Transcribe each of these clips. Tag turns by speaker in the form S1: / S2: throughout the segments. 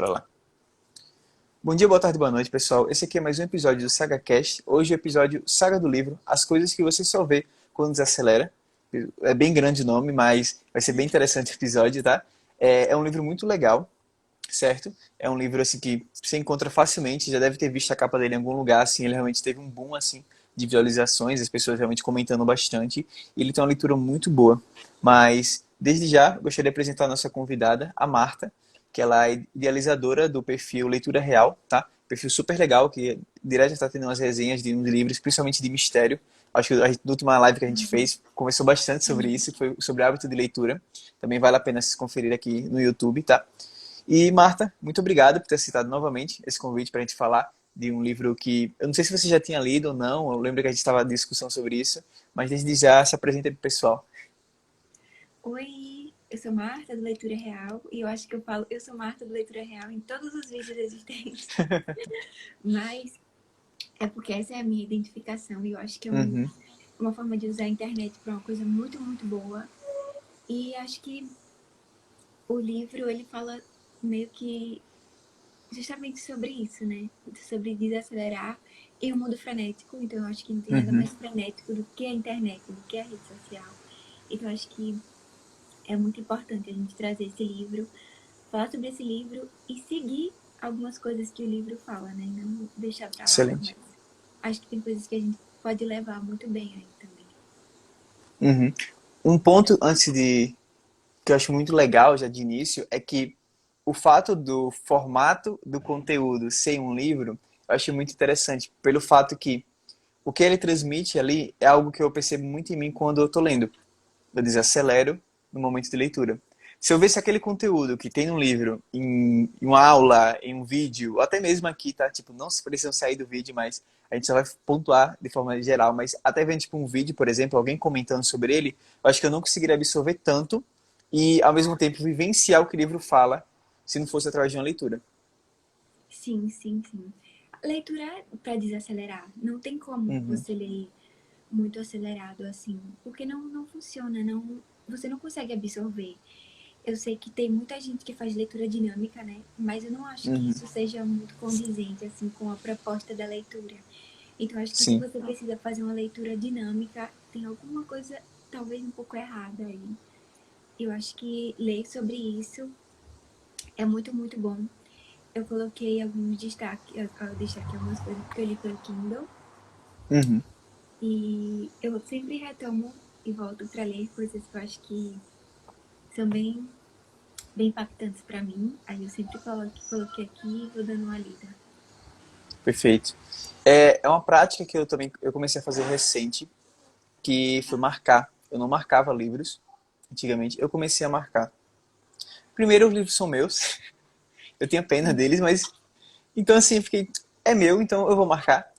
S1: Pra lá. Bom dia, boa tarde, boa noite, pessoal. Esse aqui é mais um episódio do SagaCast. Hoje é o episódio Saga do Livro, as coisas que você só vê quando desacelera. É bem grande o nome, mas vai ser bem interessante o episódio, tá? É um livro muito legal, certo? É um livro assim que você encontra facilmente, já deve ter visto a capa dele em algum lugar, assim, ele realmente teve um boom assim de visualizações, as pessoas realmente comentando bastante. E ele tem uma leitura muito boa. Mas desde já, gostaria de apresentar a nossa convidada, a Marta, que ela é idealizadora do perfil Leitura Real, tá? Perfil super legal, que direto está tendo umas resenhas de uns livros, principalmente de mistério. Acho que na última live que a gente fez, conversou bastante sobre isso, foi sobre hábito de leitura. Também vale a pena se conferir aqui no YouTube, tá? E Marta, muito obrigado por ter citado novamente esse convite para a gente falar de um livro que eu não sei se você já tinha lido ou não, eu lembro que a gente estava em discussão sobre isso, mas desde já se apresenta para o pessoal.
S2: Oi, eu sou Marta do Leitura Real e eu acho que eu falo eu sou Marta do Leitura Real em todos os vídeos existentes, mas é porque essa é a minha identificação e eu acho que é
S1: Uhum,
S2: uma forma de usar a internet para uma coisa muito, muito boa. E acho que o livro ele fala meio que justamente sobre isso, né? Sobre desacelerar e o mundo frenético, então eu acho que não tem nada
S1: uhum.
S2: mais frenético do que a internet, do que a rede social. Então eu acho que é muito importante a gente trazer esse livro, falar sobre esse livro e seguir algumas coisas que o livro fala, né? Não deixar pra lá,
S1: Excelente.
S2: mas acho que tem coisas que a gente pode levar muito bem aí também.
S1: Uhum. Um ponto antes de que eu acho muito legal já de início é que o fato do formato do conteúdo ser um livro, eu acho muito interessante, pelo fato que o que ele transmite ali é algo que eu percebo muito em mim quando eu estou lendo. Eu desacelero no momento de leitura. Se eu visse aquele conteúdo que tem no livro, em uma aula, em um vídeo, ou até mesmo aqui, tá? Tipo, não se precisam sair do vídeo, mas a gente só vai pontuar de forma geral. Mas até vendo, tipo, um vídeo, por exemplo, alguém comentando sobre ele, eu acho que eu não conseguiria absorver tanto e, ao mesmo tempo, vivenciar o que o livro fala, se não fosse através de uma leitura.
S2: Sim, sim, sim. Leitura é para desacelerar. Não tem como
S1: Uhum,
S2: você ler muito acelerado assim, porque não funciona, não, você não consegue absorver. Eu sei que tem muita gente que faz leitura dinâmica, né? Mas eu não acho que
S1: uhum,
S2: isso seja muito condizente assim com a proposta da leitura. Então acho que se
S1: sim.
S2: você precisa fazer uma leitura dinâmica, tem alguma coisa talvez um pouco errada aí. Eu acho que ler sobre isso é muito, muito bom. Eu coloquei alguns destaques, eu deixei aqui algumas coisas que eu li pelo Kindle
S1: Uhum.
S2: e eu sempre retomo e volto para ler coisas que eu acho que são bem impactantes para mim. Aí eu sempre coloquei aqui e vou dando uma lida.
S1: Perfeito. É uma prática que eu também eu comecei a fazer recente, que foi marcar. Eu não marcava livros antigamente, eu comecei a marcar. Primeiro, os livros são meus, eu tinha pena deles, mas então assim, eu fiquei, é meu, então eu vou marcar.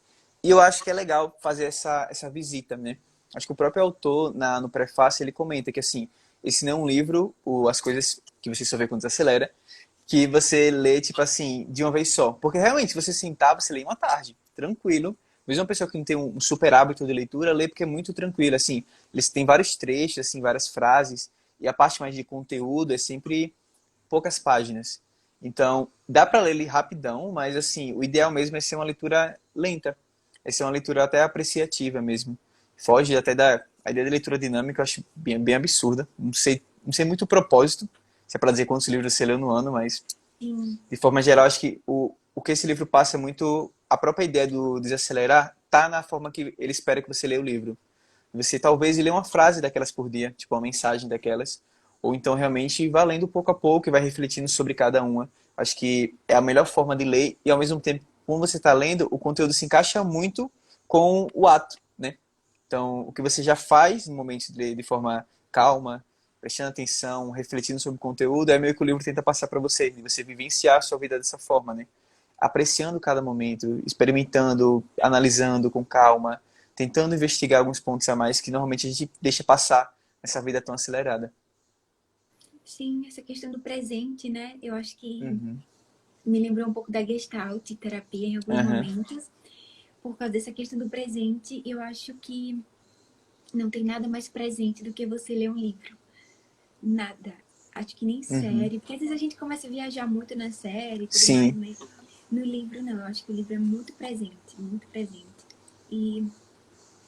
S1: E eu acho que é legal fazer essa visita, né? Acho que o próprio autor, no prefácio, ele comenta que assim, esse não é um livro, as coisas que você só vê quando desacelera, que você lê, tipo assim, de uma vez só. Porque realmente, se você sentar, você lê em uma tarde, tranquilo. Mesmo uma pessoa que não tem um super hábito de leitura, lê porque é muito tranquilo, assim. Eles têm vários trechos, assim, várias frases, e a parte mais de conteúdo é sempre poucas páginas. Então, dá para ler ele rapidão, mas assim, o ideal mesmo é ser uma leitura lenta. É ser uma leitura até apreciativa mesmo. Foge até da a ideia de leitura dinâmica, eu acho bem absurda. Não sei muito o propósito, se é para dizer quantos livros você leu no ano, mas
S2: Sim,
S1: de forma geral, acho que o que esse livro passa é muito. A própria ideia do desacelerar tá na forma que ele espera que você leia o livro. Você talvez lê uma frase daquelas por dia, tipo uma mensagem daquelas, ou então realmente vai lendo pouco a pouco e vai refletindo sobre cada uma. Acho que é a melhor forma de ler e ao mesmo tempo, quando você está lendo, o conteúdo se encaixa muito com o ato, né? Então, o que você já faz no momento de ler de forma calma, prestando atenção, refletindo sobre o conteúdo, é meio que o livro tenta passar para você, e você vivenciar a sua vida dessa forma, né? Apreciando cada momento, experimentando, analisando com calma, tentando investigar alguns pontos a mais que normalmente a gente deixa passar nessa vida tão acelerada.
S2: sim, essa questão do presente, né? Eu acho que
S1: Uhum.
S2: me lembrou um pouco da Gestalt terapia em alguns
S1: Uhum.
S2: momentos, por causa dessa questão do presente. Eu acho que não tem nada mais presente do que você ler um livro. Nada. Acho que nem
S1: Uhum.
S2: série, porque às vezes a gente começa a viajar muito na série e tudo mais,
S1: Sim.
S2: mas no livro não. Eu acho que o livro é muito presente, muito presente. E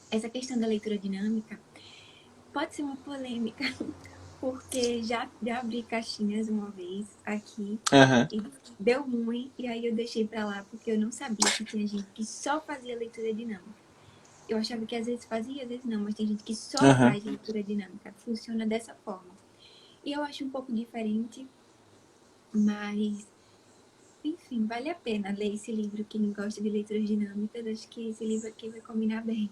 S2: essa questão da leitura dinâmica pode ser uma polêmica, porque já abri caixinhas uma vez aqui
S1: Aham.
S2: e deu ruim, e aí eu deixei pra lá porque eu não sabia que tinha gente que só fazia leitura dinâmica. Eu achava que às vezes fazia, às vezes não, mas tem gente que só
S1: Aham.
S2: faz leitura dinâmica. Funciona dessa forma. E eu acho um pouco diferente, mas enfim, vale a pena ler esse livro. Quem gosta de leituras dinâmicas, acho que esse livro aqui vai combinar bem.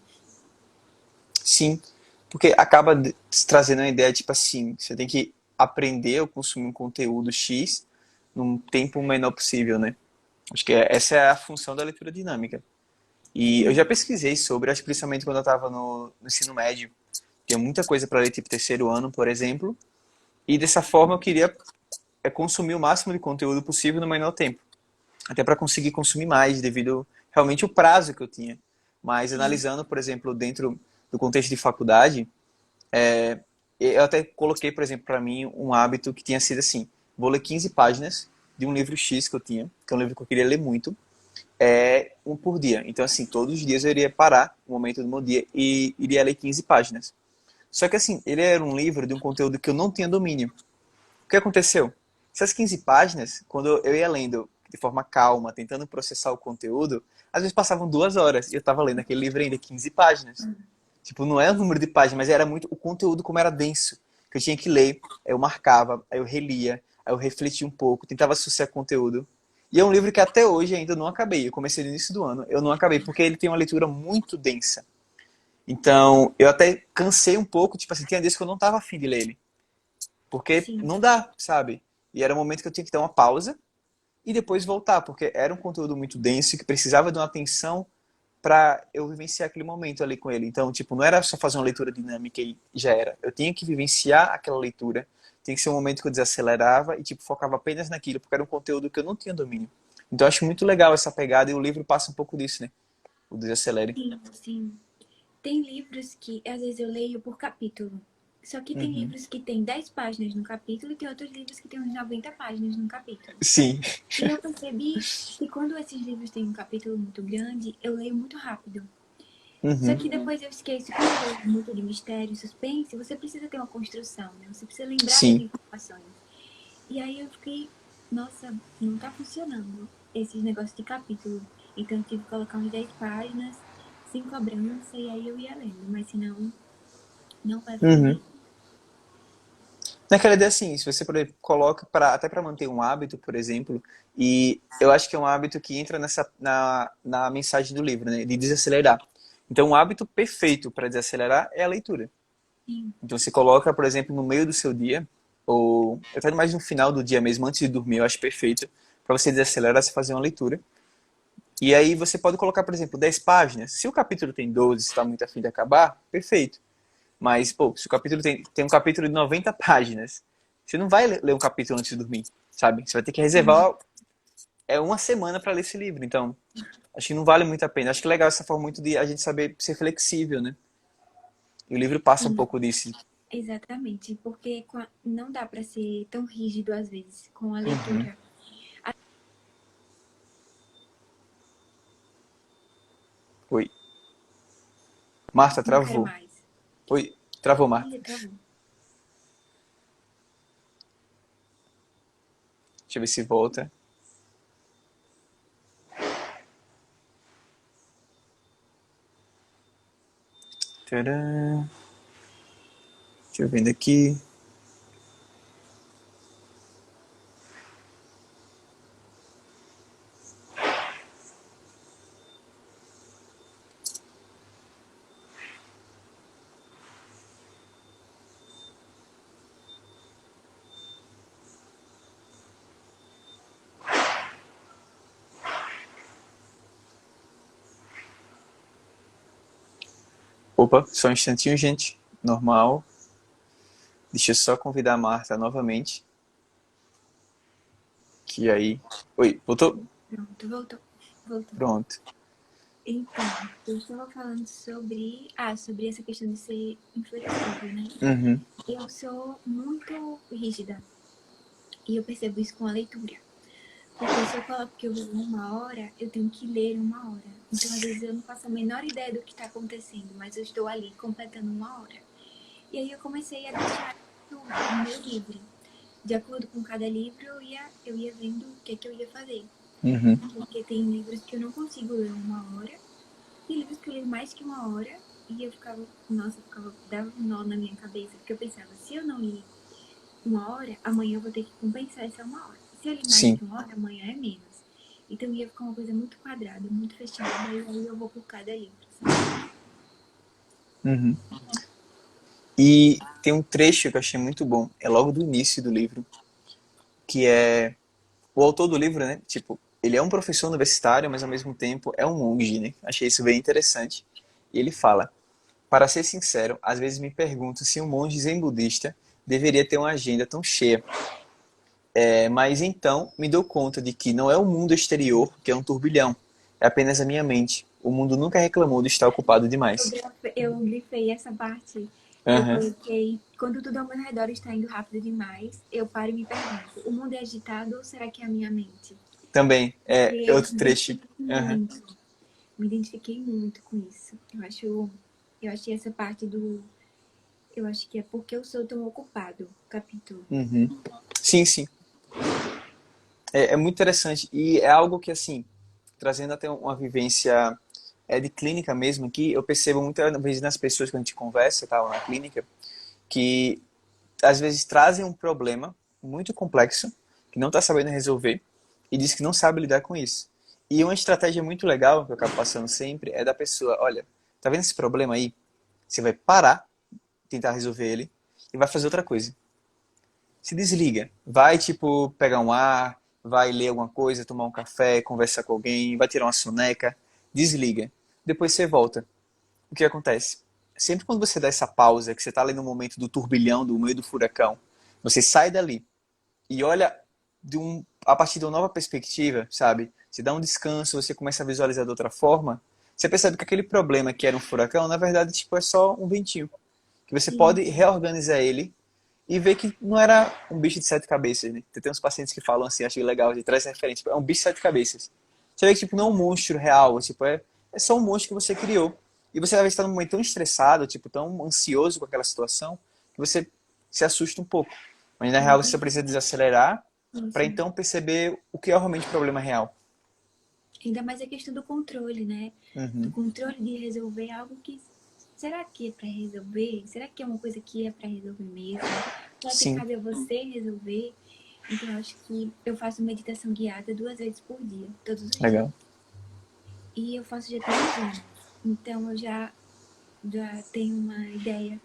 S1: Sim. Porque acaba trazendo uma ideia, tipo assim, você tem que aprender ou consumir um conteúdo X num tempo menor possível, né? Acho que essa é a função da leitura dinâmica. E eu
S2: Sim,
S1: já pesquisei sobre, acho que principalmente quando eu estava no ensino médio, tinha muita coisa para ler, tipo terceiro ano, por exemplo, e dessa forma eu queria consumir o máximo de conteúdo possível no menor tempo, até para conseguir consumir mais, devido realmente o prazo que eu tinha. Mas
S2: sim,
S1: analisando, por exemplo, dentro do contexto de faculdade, eu até coloquei, por exemplo, para mim um hábito que tinha sido assim: vou ler 15 páginas de um livro X que eu tinha, que é um livro que eu queria ler muito, um por dia. Então, assim, todos os dias eu iria parar um momento do meu dia e iria ler 15 páginas. Só que, assim, ele era um livro de um conteúdo que eu não tinha domínio. O que aconteceu? Essas 15 páginas, quando eu ia lendo de forma calma, tentando processar o conteúdo, às vezes passavam 2 horas e eu estava lendo aquele livro ainda 15 páginas. Tipo, não é o número de páginas, mas era muito o conteúdo como era denso, que eu tinha que ler, aí eu marcava, aí eu relia, aí eu refletia um pouco, tentava associar conteúdo. E é um livro que até hoje ainda não acabei. Eu comecei no início do ano, eu não acabei, porque ele tem uma leitura muito densa. Então, eu até cansei um pouco, tipo assim, tinha dias que eu não tava afim de ler ele. Porque
S2: sim.
S1: não dá, sabe? E era um momento que eu tinha que dar uma pausa e depois voltar, porque era um conteúdo muito denso que precisava de uma atenção para eu vivenciar aquele momento ali com ele. Então, tipo, não era só fazer uma leitura dinâmica e já era. Eu tinha que vivenciar aquela leitura. Tinha que ser um momento que eu desacelerava e, tipo, focava apenas naquilo, porque era um conteúdo que eu não tinha domínio. Então, eu acho muito legal essa pegada e o livro passa um pouco disso, né? O desacelere.
S2: Sim, sim. Tem livros que às vezes eu leio por capítulo. Só que tem
S1: Uhum.
S2: livros que tem 10 páginas no capítulo e tem outros livros que tem uns 90 páginas no capítulo.
S1: Sim.
S2: E eu percebi que quando esses livros têm um capítulo muito grande, eu leio muito rápido. Só
S1: Uhum.
S2: que depois eu esqueço, como eu leio muito de mistério, suspense, você precisa ter uma construção, né? Você precisa lembrar das
S1: Sim.
S2: informações. E aí eu fiquei, nossa, não tá funcionando esses negócios de capítulo. Então eu tive que colocar uns 10 páginas, sem cobrança, e aí eu ia lendo. Mas senão, não vai
S1: Uhum.
S2: fluir.
S1: Naquela ideia assim, se você por exemplo, coloca até para manter um hábito, por exemplo, e eu acho que é um hábito que entra na mensagem do livro, né, de desacelerar. Então, um hábito perfeito para desacelerar é a leitura.
S2: Sim,
S1: Então, você coloca, por exemplo, no meio do seu dia, ou até mais no final do dia mesmo, antes de dormir, eu acho perfeito, para você desacelerar, você fazer uma leitura. E aí você pode colocar, por exemplo, 10 páginas. Se o capítulo tem 12, se está muito afim de acabar, perfeito. Mas, pô, se o capítulo tem um capítulo de 90 páginas, você não vai ler um capítulo antes de dormir, sabe? Você vai ter que
S2: sim,
S1: reservar uma semana para ler esse livro. Então, acho que não vale muito a pena. Acho que é legal essa forma muito de a gente saber ser flexível, né? E o livro passa um
S2: sim.
S1: pouco disso.
S2: Exatamente, porque não dá para ser tão rígido às vezes com a
S1: Uhum.
S2: leitura.
S1: Oi. Marta,
S2: Não quero
S1: travou.
S2: mais.
S1: Oi. Travou, Marta.
S2: Ih, travou.
S1: Deixa eu ver se volta. Tcharam. Deixa eu ver aqui. Opa, só um instantinho, gente. Normal. Deixa eu só convidar a Marta novamente. Que aí. Oi, voltou?
S2: Pronto, voltou. Voltou.
S1: Pronto.
S2: Então, eu estava falando sobre essa questão de ser inflexível, né?
S1: Uhum.
S2: Eu sou muito rígida. E eu percebo isso com a leitura. Porque se eu coloco que eu vou 1 hora, eu tenho que ler 1 hora. Então, às vezes, eu não faço a menor ideia do que está acontecendo, mas eu estou ali completando 1 hora. E aí eu comecei a deixar o meu livre. De acordo com cada livro, eu ia vendo o que eu ia fazer.
S1: Uhum.
S2: Porque tem livros que eu não consigo ler 1 hora, e livros que eu leio mais que 1 hora, e eu ficava, nossa, dava um nó na minha cabeça, porque eu pensava, se eu não li 1 hora, amanhã eu vou ter que compensar essa 1 hora. Se eu li mais
S1: Sim.
S2: que 1 hora, amanhã é menos. Então ia ficar uma coisa muito quadrada, muito fechada, e aí eu vou por cada livro, sabe?
S1: Uhum. E tem um trecho que eu achei muito bom, é logo do início do livro, que é o autor do livro, né? Tipo, ele é um professor universitário, mas ao mesmo tempo é um monge, né? Achei isso bem interessante. E ele fala: para ser sincero, às vezes me pergunto se um monge zen budista deveria ter uma agenda tão cheia. Mas então me dou conta de que não é o mundo exterior que é um turbilhão, é apenas a minha mente. O mundo nunca reclamou de estar ocupado demais.
S2: Eu grifei essa parte. Eu
S1: Aham.
S2: coloquei, quando tudo ao meu redor está indo rápido demais, eu paro e me pergunto, o mundo é agitado ou será que é a minha mente?
S1: Também
S2: Porque
S1: é
S2: eu
S1: outro
S2: me
S1: trecho.
S2: identifiquei
S1: Aham.
S2: muito, me identifiquei muito com isso. Eu achei essa parte do, eu acho que é porque eu sou tão ocupado, capítulo.
S1: Uhum. Sim, sim. É muito interessante. E é algo que, assim, trazendo até uma vivência de clínica mesmo aqui, eu percebo muitas vezes nas pessoas que a gente conversa, tal, na clínica, que às vezes trazem um problema muito complexo, que não está sabendo resolver, e diz que não sabe lidar com isso. E uma estratégia muito legal, que eu acabo passando sempre, é da pessoa: olha, tá vendo esse problema aí? Você vai parar, tentar resolver ele, e vai fazer outra coisa. Se desliga. Vai, tipo, pegar um ar, vai ler alguma coisa, tomar um café, conversar com alguém, vai tirar uma soneca. Desliga. Depois você volta. O que acontece? Sempre quando você dá essa pausa, que você está ali no momento do turbilhão, do meio do furacão, você sai dali e olha a partir de uma nova perspectiva, sabe? Você dá um descanso, você começa a visualizar de outra forma, você percebe que aquele problema que era um furacão, na verdade, tipo, é só um ventinho. Que você pode
S2: Sim,
S1: reorganizar ele e ver que não era um bicho de 7 cabeças, né? Tem uns pacientes que falam assim, achei legal, de traz referência, tipo, é um bicho de 7 cabeças. Você vê que tipo, não é um monstro real, tipo, é só um monstro que você criou. E você às vezes está num momento tão estressado, tipo, tão ansioso com aquela situação, que você se assusta um pouco. Mas na real você precisa desacelerar
S2: sim,
S1: para
S2: sim.
S1: então perceber o que é realmente o problema real.
S2: Ainda mais a questão do controle, né? Do
S1: Uhum.
S2: controle de resolver algo que. Será que é para resolver? Será que é uma coisa que é para resolver mesmo? Será que
S1: Sim,
S2: cabe a você resolver? Então, eu acho que eu faço meditação guiada 2 vezes por dia, todos os dias.
S1: legal.
S2: E eu faço já tem uns anos. Então, já tenho uma ideia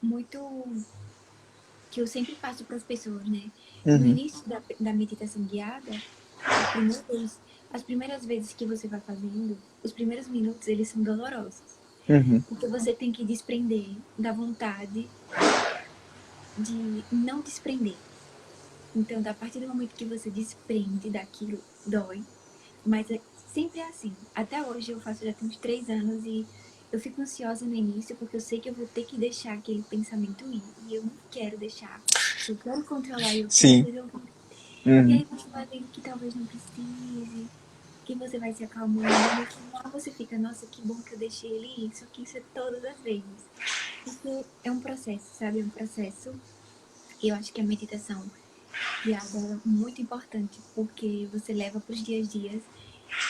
S2: muito que eu sempre passo para as pessoas, né? No
S1: Uhum.
S2: início da meditação guiada, a primeira vez, as primeiras vezes que você vai fazendo, os primeiros minutos, eles são dolorosos.
S1: Uhum.
S2: Porque você tem que desprender da vontade de não desprender. Então, a partir do momento que você desprende daquilo, dói. Mas sempre é assim. Até hoje eu faço já tem uns 3 anos e eu fico ansiosa no início porque eu sei que eu vou ter que deixar aquele pensamento ir. E eu não quero deixar. Eu quero controlar e eu quero
S1: Sim.
S2: resolver. E
S1: Uhum.
S2: aí você vai vendo que talvez não precise, que você vai se acalmando. E no final você fica, nossa, que bom que eu deixei ele ir. Só que isso é todas as vezes. Porque é um processo, sabe? É um processo. E eu acho que a meditação guiada é muito importante, porque você leva para os dias a dias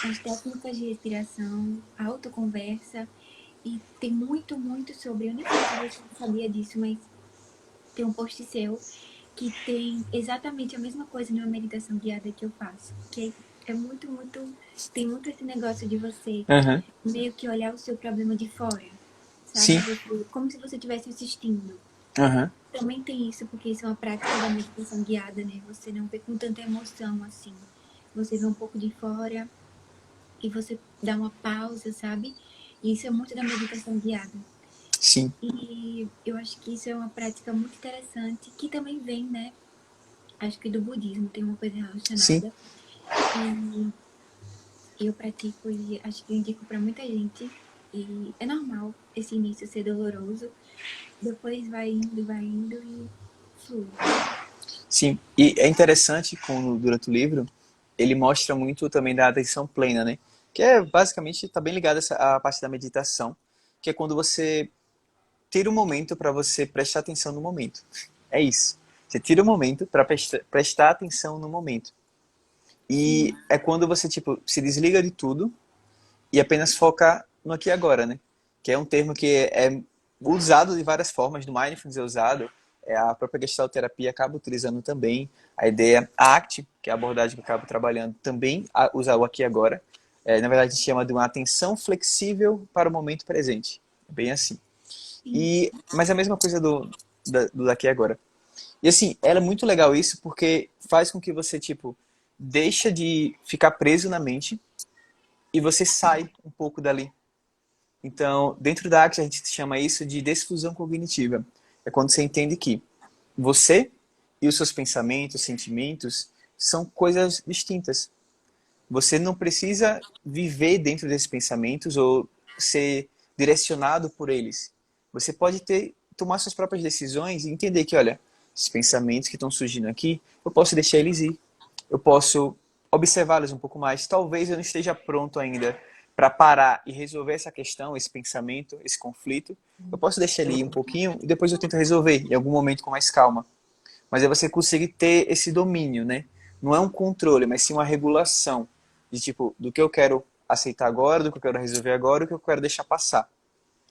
S2: as técnicas de respiração, a autoconversa, e tem muito, muito sobre. Eu nem sei se você sabia disso, mas tem um post seu que tem exatamente a mesma coisa numa meditação guiada que eu faço. Que é muito, muito. Tem muito esse negócio de você
S1: Uhum.
S2: meio que olhar o seu problema de fora, sabe?
S1: Sim.
S2: Você, como se você estivesse assistindo.
S1: Uhum.
S2: Também tem isso, porque isso é uma prática da meditação guiada, né? Você não vê com tanta emoção assim. Você vê um pouco de fora e você dá uma pausa, sabe? E isso é muito da meditação guiada.
S1: Sim.
S2: E eu acho que isso é uma prática muito interessante, que também vem, né? Acho que do budismo tem uma coisa
S1: Sim.
S2: relacionada. E eu pratico e acho que eu indico para muita gente. E é normal esse início ser doloroso. Depois vai indo e flui.
S1: Sim, e é interessante como durante o livro ele mostra muito também da atenção plena, né? Que é basicamente está bem ligado à parte da meditação, que é quando você tira um momento para você prestar atenção no momento. É isso. Você tira um momento para prestar atenção no momento. E
S2: Sim,
S1: é quando você tipo se desliga de tudo e apenas foca no aqui e agora, né? Que é um termo que é usado de várias formas, no Mindfulness é usado, a própria Gestalt terapia acaba utilizando também, a ideia ACT, que é a abordagem que eu acabo trabalhando, também usa o aqui e agora. Na verdade, a gente chama de uma atenção flexível para o momento presente. Bem assim.
S2: sim,
S1: Mas é a mesma coisa do daqui e agora. E assim, ela é muito legal isso porque faz com que você, tipo, deixa de ficar preso na mente e você sai um pouco dali. Então, dentro da ACT, a gente chama isso de desfusão cognitiva. É quando você entende que você e os seus pensamentos, sentimentos são coisas distintas. Você não precisa viver dentro desses pensamentos ou ser direcionado por eles. Você pode tomar suas próprias decisões e entender que, olha, esses pensamentos que estão surgindo aqui, eu posso deixar eles ir. Eu posso observá-los um pouco mais. Talvez eu não esteja pronto ainda para parar e resolver essa questão, esse pensamento, esse conflito. Eu posso deixar ele ir um pouquinho e depois eu tento resolver em algum momento com mais calma. Mas aí você consegue ter esse domínio, né? Não é um controle, mas sim uma regulação de tipo do que eu quero aceitar agora, do que eu quero resolver agora, do que eu quero deixar passar.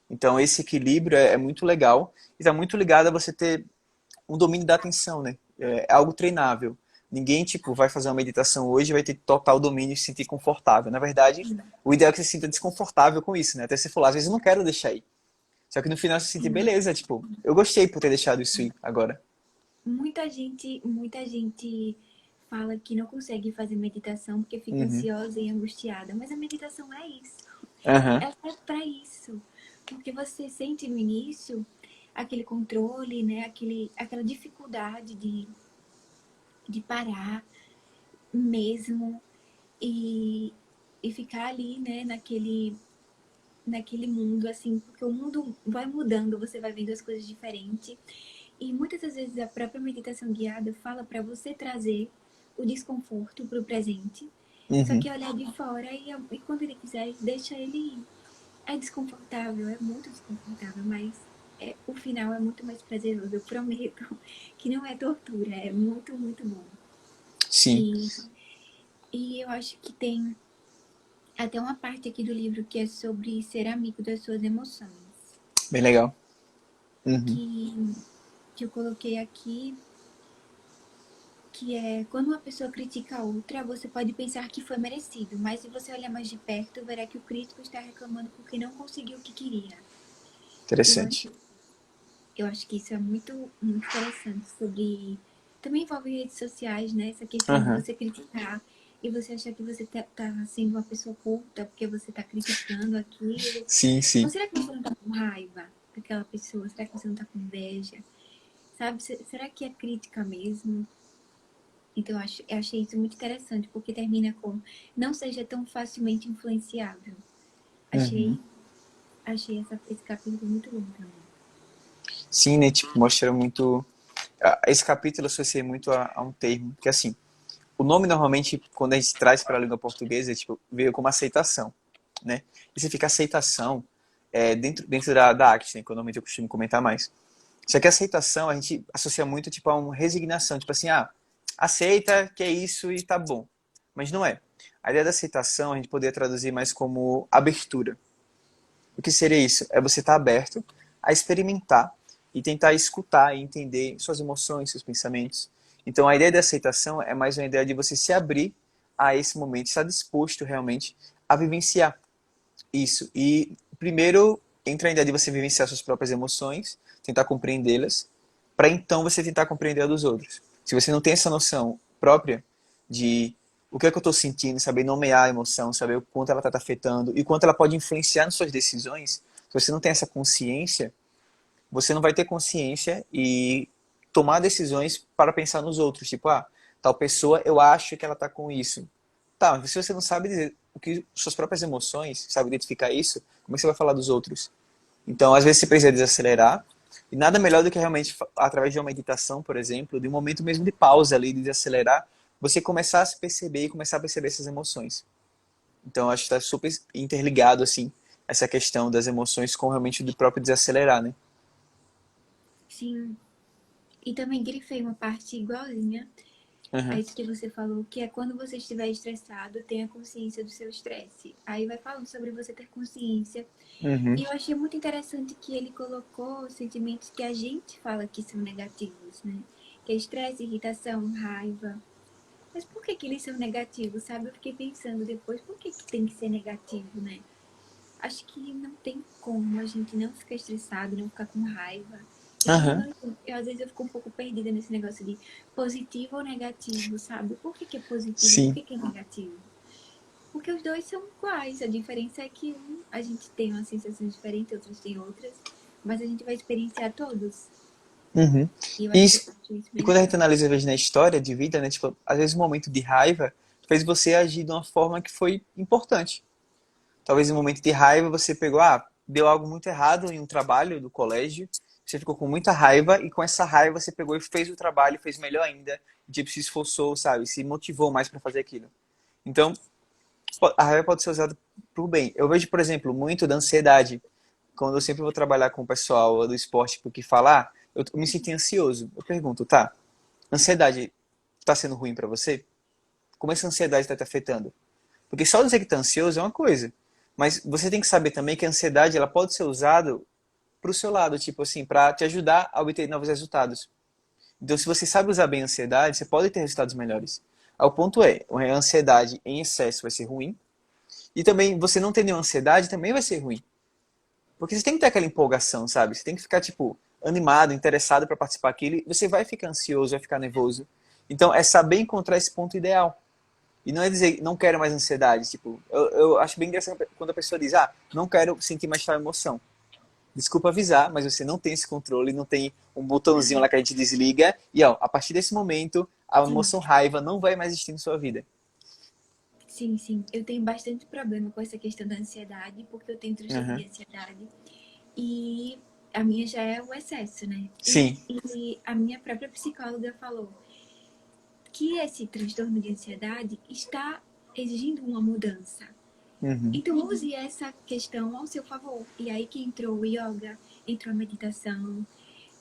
S1: Então esse equilíbrio é muito legal e está muito ligado a você ter um domínio da atenção, né? É algo treinável. Ninguém tipo vai fazer uma meditação hoje e vai ter total domínio e se sentir confortável. Na verdade, o ideal é que você se sinta desconfortável com isso, né? Até você falar, às vezes eu não quero deixar ir. Só que no final você se sentir
S2: sim.
S1: beleza, tipo, eu gostei por ter deixado isso ir agora.
S2: Muita gente fala que não consegue fazer meditação porque fica
S1: Uhum.
S2: ansiosa e angustiada, mas a meditação é isso.
S1: Aham.
S2: Ela é para isso. Porque você sente no início aquele controle, né? Aquela dificuldade de parar mesmo e, e ficar ali, né? Naquele mundo, assim, porque o mundo vai mudando, você vai vendo as coisas diferentes. E muitas das vezes a própria meditação guiada fala para você trazer o desconforto para o presente, só
S1: Uhum.
S2: que olhar de fora e quando ele quiser, deixa ele ir. É desconfortável, é muito desconfortável, mas o final é muito mais prazeroso. Eu prometo que não é tortura, é muito, muito bom.
S1: Sim,
S2: E, e eu acho que tem até uma parte aqui do livro que é sobre ser amigo das suas emoções.
S1: bem legal. Uhum.
S2: Que, que eu coloquei aqui, que é quando uma pessoa critica a outra, você pode pensar que foi merecido, mas se você olhar mais de perto, verá que o crítico está reclamando porque não conseguiu o que queria. Eu
S1: Interessante.
S2: acho Eu acho que isso é muito, muito interessante sobre. Também envolve redes sociais, né? Essa questão de
S1: Aham.
S2: você criticar e você achar que você tá sendo uma pessoa culta porque você tá criticando aquilo.
S1: Sim, sim.
S2: Ou será que você não tá com raiva daquela pessoa? Será que você não tá com inveja? Sabe? Será que é crítica mesmo? Então eu achei isso muito interessante, porque termina com não seja tão facilmente influenciável.
S1: Uhum.
S2: Achei, achei esse capítulo muito bom também.
S1: Sim, né? Tipo, mostra muito. Esse capítulo associa muito a um termo, que assim, o nome normalmente, quando a gente traz para a língua portuguesa, tipo, veio como aceitação, né? E se fica aceitação dentro da ACT, né? Que normalmente eu costumo comentar mais. Só que a aceitação a gente associa muito tipo a uma resignação, tipo assim, aceita que é isso e tá bom. Mas não é. A ideia da aceitação a gente poderia traduzir mais como abertura. O que seria isso? É você estar aberto a experimentar e tentar escutar e entender suas emoções, seus pensamentos. Então a ideia da aceitação é mais uma ideia de você se abrir a esse momento, estar disposto realmente a vivenciar isso. E primeiro entra a ideia de você vivenciar suas próprias emoções, tentar compreendê-las, para então você tentar compreender a dos outros. Se você não tem essa noção própria de o que é que eu estou sentindo, saber nomear a emoção, saber o quanto ela está te afetando e o quanto ela pode influenciar nas suas decisões, se você não tem essa consciência, você não vai ter consciência e tomar decisões para pensar nos outros. Tipo, tal pessoa, eu acho que ela está com isso. Tá, mas se você não sabe dizer o que suas próprias emoções, sabe identificar isso, como é que você vai falar dos outros? Então, às vezes você precisa desacelerar E nada melhor do que realmente, através de uma meditação, por exemplo, de um momento mesmo de pausa ali, de desacelerar, você começar a se perceber e começar a perceber essas emoções. Então, acho que está super interligado, assim, essa questão das emoções com realmente do próprio desacelerar, né?
S2: Sim. E também grifei uma parte igualzinha a
S1: Uhum.
S2: isso que você falou, que é quando você estiver estressado, tenha consciência do seu estresse. Aí vai falando sobre você ter consciência.
S1: Uhum.
S2: E eu achei muito interessante que ele colocou sentimentos que a gente fala que são negativos, né? Que é estresse, irritação, raiva. Mas por que que eles são negativos, sabe? Eu fiquei pensando depois, por que que tem que ser negativo, né? Acho que não tem como a gente não ficar estressado, não ficar com raiva.
S1: Aham.
S2: Às vezes eu fico um pouco perdida nesse negócio de positivo ou negativo, sabe? Por que que é positivo? Por
S1: Sim.
S2: que que é negativo? Porque os dois são iguais. A diferença é que a gente tem uma sensação diferente, outros têm outras. Mas a gente vai experienciar todos.
S1: Uhum.
S2: E eu
S1: E,
S2: acho isso
S1: e
S2: bem
S1: quando a gente
S2: legal.
S1: analisa, às vezes, na história de vida, né? Tipo, às vezes um momento de raiva fez você agir de uma forma que foi importante. Talvez em um momento de raiva você pegou, deu algo muito errado em um trabalho do colégio, você ficou com muita raiva e com essa raiva você pegou e fez o trabalho, fez melhor ainda, tipo, se esforçou, sabe? Se motivou mais para fazer aquilo. Então, a raiva pode ser usada para o bem. Eu vejo, por exemplo, muito da ansiedade. Quando eu sempre vou trabalhar com o pessoal do esporte porque falar, eu me sinto ansioso. Eu pergunto, tá, ansiedade está sendo ruim para você? Como essa ansiedade está te afetando? Porque só dizer que está ansioso é uma coisa. Mas você tem que saber também que a ansiedade ela pode ser usada para o seu lado, tipo assim, para te ajudar a obter novos resultados. Então, se você sabe usar bem a ansiedade, você pode ter resultados melhores. O ponto é, a ansiedade em excesso vai ser ruim. E também, você não ter nenhuma ansiedade também vai ser ruim. Porque você tem que ter aquela empolgação, sabe? Você tem que ficar, tipo, animado, interessado para participar daquilo. E você vai ficar ansioso, vai ficar nervoso. Então, é saber encontrar esse ponto ideal. E não é dizer, não quero mais ansiedade. Tipo, eu acho bem engraçado quando a pessoa diz, não quero sentir mais tal emoção. Desculpa avisar, mas você não tem esse controle, não tem um botãozinho lá que a gente desliga. E, a partir desse momento, a
S2: Sim,
S1: emoção raiva não vai mais existir na sua vida.
S2: sim, sim. Eu tenho bastante problema com essa questão da ansiedade, porque eu tenho transtorno
S1: Uhum.
S2: de ansiedade. E a minha já é o excesso, né?
S1: Sim.
S2: E a minha própria psicóloga falou que esse transtorno de ansiedade está exigindo uma mudança.
S1: Uhum.
S2: Então use essa questão ao seu favor. E aí que entrou o yoga, entrou a meditação,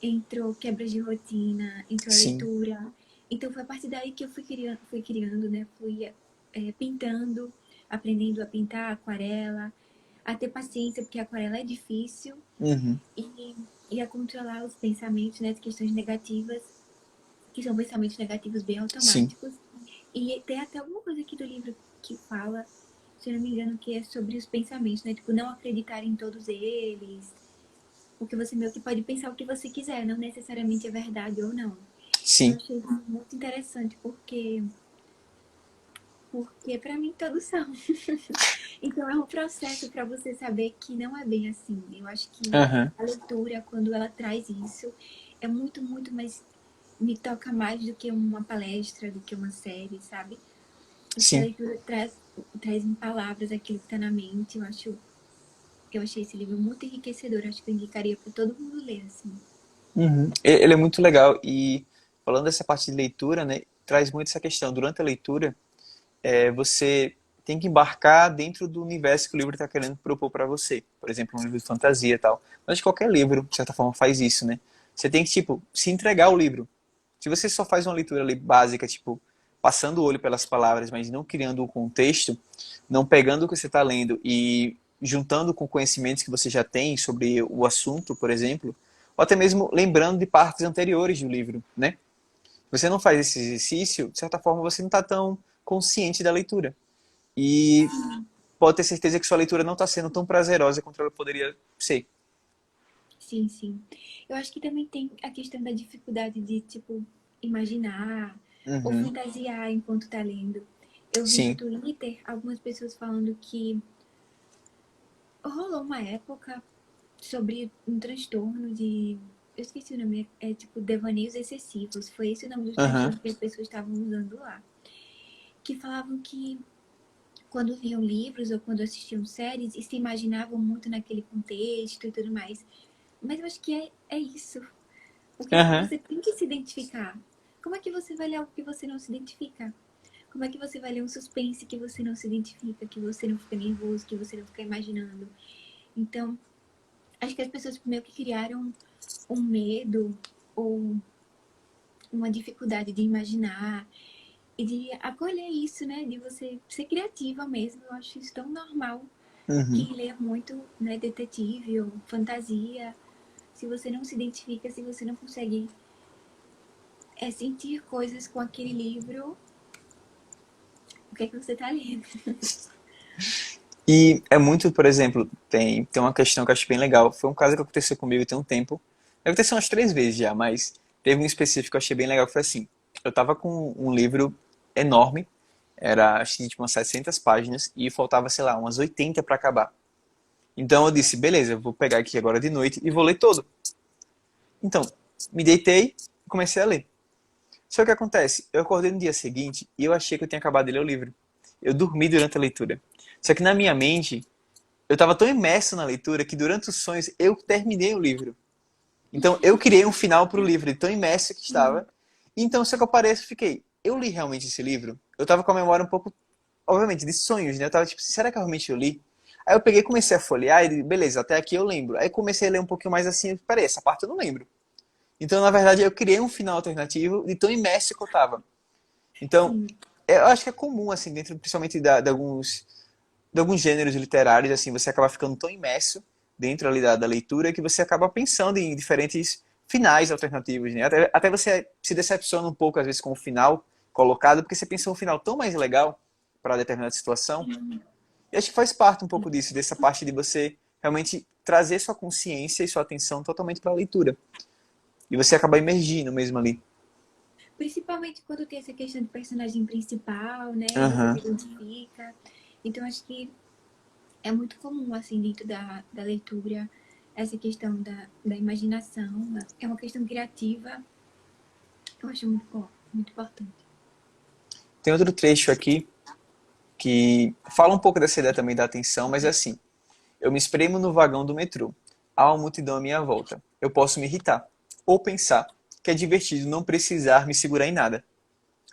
S2: entrou quebra de rotina, entrou a
S1: Sim.
S2: leitura. Então foi a partir daí que eu fui criando, né? Fui pintando, aprendendo a pintar aquarela, a ter paciência, porque a aquarela é difícil,
S1: Uhum.
S2: e, e a controlar os pensamentos, né? As questões negativas, que são pensamentos negativos bem
S1: Sim.
S2: automáticos. E tem até alguma coisa aqui do livro que fala, se eu não me engano, que é sobre os pensamentos, né? Tipo, não acreditar em todos eles. Porque você meio que pode pensar o que você quiser, não necessariamente é verdade ou não. Eu
S1: Sim.
S2: achei isso muito interessante, porque para mim todos são. Então é um processo para você saber que não é bem assim. Eu acho que
S1: Uhum.
S2: a leitura, quando ela traz isso, é muito, muito mais. Me toca mais do que uma palestra, do que uma série, sabe? Acho que a
S1: Sim.
S2: leitura traz em palavras aquilo que está na mente. Eu achei esse livro muito enriquecedor. Acho que eu indicaria para todo mundo ler, assim.
S1: Uhum. Ele é muito legal e falando dessa parte de leitura, né, traz muito essa questão. Durante a leitura, você tem que embarcar dentro do universo que o livro está querendo propor para você. Por exemplo, um livro de fantasia e tal. Mas qualquer livro, de certa forma, faz isso, né? Você tem que, tipo, se entregar ao livro. Se você só faz uma leitura ali básica, tipo, passando o olho pelas palavras, mas não criando o contexto, não pegando o que você está lendo e juntando com conhecimentos que você já tem sobre o assunto, por exemplo, ou até mesmo lembrando de partes anteriores do livro, né? Você não faz esse exercício, de certa forma você não está tão consciente da leitura. E pode ter certeza que sua leitura não está sendo tão prazerosa quanto ela poderia ser.
S2: Sim, sim. Eu acho que também tem a questão da dificuldade de, tipo, imaginar ou
S1: Uhum.
S2: fantasiar enquanto tá lendo. Eu vi no
S1: Sim.
S2: Twitter algumas pessoas falando que rolou uma época sobre um transtorno de. Eu esqueci o nome, é tipo devaneios excessivos. Foi esse o nome do
S1: Uhum.
S2: transtorno que as pessoas estavam usando lá. Que falavam que quando liam livros ou quando assistiam séries e se imaginavam muito naquele contexto e tudo mais. Mas eu acho que é isso. Porque
S1: Aham.
S2: você tem que se identificar. Como é que você vai ler algo que você não se identifica? Como é que você vai ler um suspense que você não se identifica, que você não fica nervoso, que você não fica imaginando? Então, acho que as pessoas meio que criaram um medo ou uma dificuldade de imaginar e de acolher isso, né? De você ser criativa mesmo. Eu acho isso tão normal.
S1: Uhum.
S2: Quem lê muito, né, detetive ou fantasia, se você não se identifica, se você não consegue sentir coisas com aquele livro, o que é que você tá lendo?
S1: E é muito, por exemplo, tem uma questão que eu acho bem legal. Foi um caso que aconteceu comigo tem um tempo. Aconteceu umas 3 vezes já, mas teve um específico que eu achei bem legal, que foi assim. Eu tava com um livro enorme, era acho que tipo umas 700 páginas, e faltava, sei lá, umas 80 para acabar. Então eu disse, beleza, eu vou pegar aqui agora de noite e vou ler todo. Então, me deitei e comecei a ler. Só que o que acontece? Eu acordei no dia seguinte e eu achei que eu tinha acabado de ler o livro. Eu dormi durante a leitura. Só que na minha mente, eu estava tão imerso na leitura que durante os sonhos eu terminei o livro. Então eu criei um final para o livro, de tão imerso que estava. Então, se eu apareço, fiquei. Eu li realmente esse livro? Eu estava com a memória um pouco, obviamente, de sonhos, né? Eu tava tipo, será que realmente eu li? Aí eu peguei e comecei a folhear e beleza, até aqui eu lembro. Aí comecei a ler um pouquinho mais assim, peraí, essa parte eu não lembro. Então, na verdade, eu criei um final alternativo de tão imerso que eu estava. Então,
S2: Sim,
S1: eu acho que é comum, assim, dentro principalmente de alguns gêneros literários, assim, você acaba ficando tão imerso dentro ali da leitura que você acaba pensando em diferentes finais alternativos, né? Até você se decepciona um pouco, às vezes, com o final colocado, porque você pensou um final tão mais legal para determinada situação.
S2: sim.
S1: E acho que faz parte um pouco disso, dessa parte de você realmente trazer sua consciência e sua atenção totalmente para a leitura. E você acaba emergindo mesmo ali.
S2: Principalmente quando tem essa questão de personagem principal, né? E você se
S1: Aham.
S2: identifica. Então, acho que é muito comum, assim, dentro da leitura, essa questão da imaginação. É uma questão criativa. Eu acho muito bom, muito importante.
S1: Tem outro trecho aqui que fala um pouco dessa ideia também da atenção, mas é assim: eu me espremo no vagão do metrô. Há uma multidão à minha volta. Eu posso me irritar ou pensar que é divertido não precisar me segurar em nada.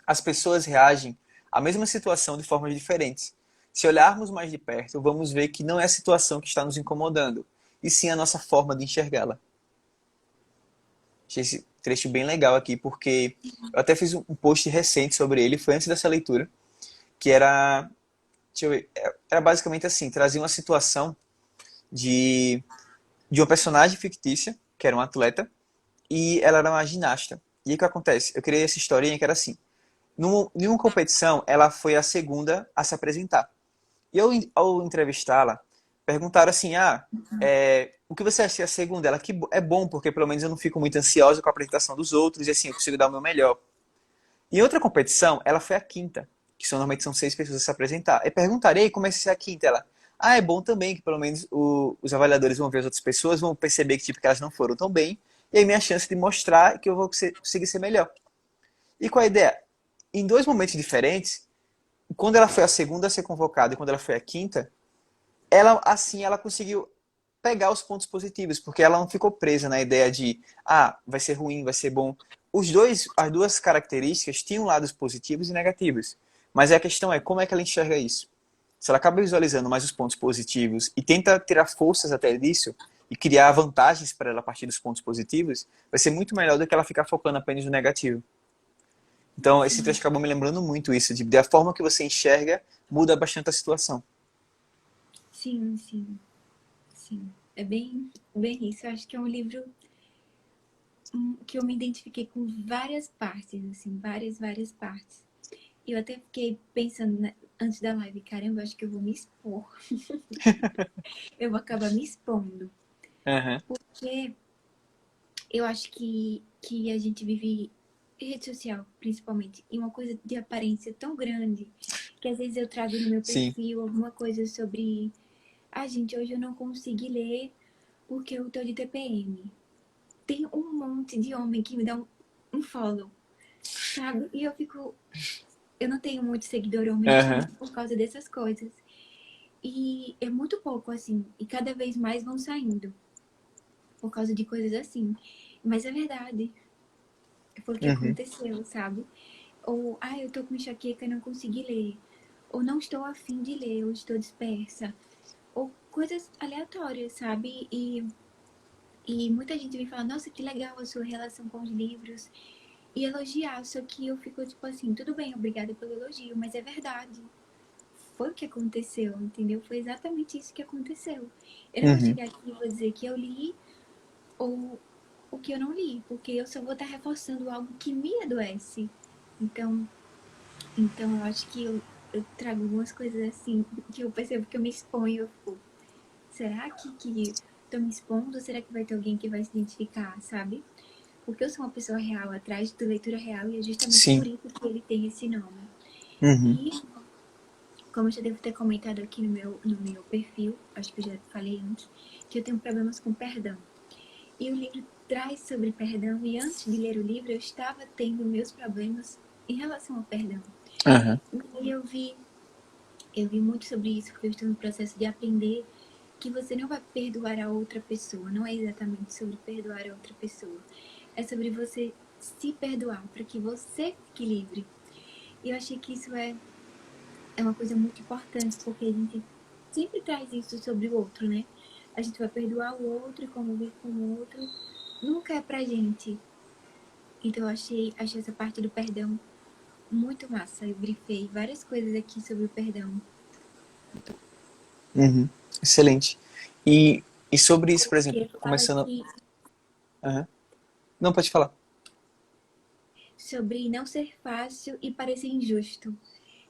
S1: As pessoas reagem à mesma situação de formas diferentes. Se olharmos mais de perto, vamos ver que não é a situação que está nos incomodando, e sim a nossa forma de enxergá-la. Achei esse trecho bem legal aqui, porque eu até fiz um post recente sobre ele, foi antes dessa leitura, que era, deixa eu ver, era basicamente assim, trazia uma situação de, de uma personagem fictícia, que era um atleta, e ela era uma ginasta. E aí o que acontece? Eu criei essa historinha que era assim, em uma competição, ela foi a segunda a se apresentar. E eu, ao entrevistá-la, perguntaram assim: o que você acha de a segunda? Ela que é bom, porque pelo menos eu não fico muito ansiosa com a apresentação dos outros e assim eu consigo dar o meu melhor. Em outra competição, ela foi a quinta, que normalmente são 6 pessoas a se apresentar. E perguntarei como é ser a quinta. Ela, é bom também, que pelo menos os avaliadores vão ver as outras pessoas, vão perceber que, tipo, que elas não foram tão bem, e aí minha chance de mostrar que eu vou conseguir ser melhor. E qual a ideia? Em 2 momentos diferentes, quando ela foi a segunda a ser convocada e quando ela foi a quinta, ela assim ela conseguiu pegar os pontos positivos, porque ela não ficou presa na ideia de vai ser ruim, vai ser bom. As duas características tinham lados positivos e negativos. Mas a questão é como é que ela enxerga isso. Se ela acaba visualizando mais os pontos positivos e tenta tirar forças até disso e criar vantagens para ela a partir dos pontos positivos, vai ser muito melhor do que ela ficar focando apenas no negativo. Então, esse
S2: Sim,
S1: trecho acabou me lembrando muito isso, de a forma que você enxerga muda bastante a situação.
S2: sim, sim, sim. É bem isso. Eu acho que é um livro que eu me identifiquei com várias partes, assim, várias partes. E eu até fiquei pensando antes da live, caramba, acho que eu vou me expor. Eu vou acabar me expondo.
S1: Uhum.
S2: Porque eu acho que a gente vive rede social, principalmente, e uma coisa de aparência tão grande que às vezes eu trago no meu
S1: Sim.
S2: perfil alguma coisa sobre gente, hoje eu não consegui ler porque eu tô de TPM. Tem um monte de homem que me dá um follow, sabe? E eu fico. Eu não tenho muito seguidor homem
S1: Uhum.
S2: justamente por causa dessas coisas. E é muito pouco, assim. E cada vez mais vão saindo. por causa de coisas assim. Mas é verdade, foi o que
S1: Uhum.
S2: aconteceu, sabe? Ou, eu tô com enxaqueca e não consegui ler. Ou não estou afim de ler, ou estou dispersa. Ou coisas aleatórias, sabe? E muita gente me fala, nossa, que legal a sua relação com os livros. E elogiar, só que eu fico tipo assim, tudo bem, obrigada pelo elogio, mas é verdade. Foi o que aconteceu, entendeu? Foi exatamente isso que aconteceu. Eu não vou
S1: Uhum.
S2: chegar aqui e vou dizer que eu li ou o que eu não li, porque eu só vou estar reforçando algo que me adoece. Então, eu acho que eu trago algumas coisas assim, que eu percebo que eu me exponho. Eu fico, será que tô me expondo? Ou será que vai ter alguém que vai se identificar, sabe? Porque eu sou uma pessoa real, atrás de leitura real, e é justamente
S1: Sim.
S2: por isso que ele tem esse nome.
S1: Uhum.
S2: E, como eu já devo ter comentado aqui no meu perfil, acho que eu já falei antes, que eu tenho problemas com perdão. E o livro traz sobre perdão, e antes de ler o livro, eu estava tendo meus problemas em relação ao perdão.
S1: Aham.
S2: E eu vi muito sobre isso, porque eu estou no processo de aprender que você não vai perdoar a outra pessoa. Não é exatamente sobre perdoar a outra pessoa. É sobre você se perdoar, para que você fique livre. E eu achei que isso é uma coisa muito importante, porque a gente sempre traz isso sobre o outro, né? A gente vai perdoar o outro e conviver com o outro. Nunca é pra gente. Então eu achei essa parte do perdão muito massa. Eu grifei várias coisas aqui sobre o perdão.
S1: Uhum. Excelente. E, e sobre isso, por exemplo,
S2: Porque fala
S1: começando.
S2: que
S1: Aham. Não, pode falar.
S2: sobre não ser fácil e parecer injusto.
S1: Uhum.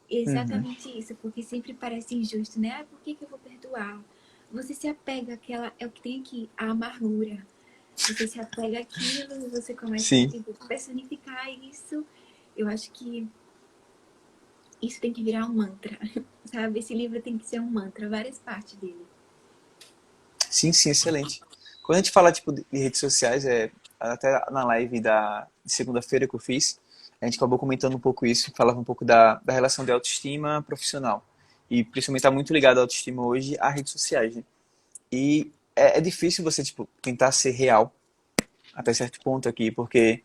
S2: Exatamente isso, porque sempre parece injusto, né? Por que eu vou perdoar? Você se apega àquela, é o que tem aqui, a amargura. Você se apega àquilo e você começa a
S1: Sim.
S2: tipo, personificar isso. Eu acho que isso tem que virar um mantra, sabe? Esse livro tem que ser um mantra, várias partes dele.
S1: Sim, sim, excelente. Quando a gente fala tipo de redes sociais, até na live de segunda-feira que eu fiz, a gente acabou comentando um pouco isso, falava um pouco da relação de autoestima profissional. E principalmente está muito ligado a autoestima hoje a redes sociais, né? E é difícil você tipo tentar ser real até certo ponto aqui, porque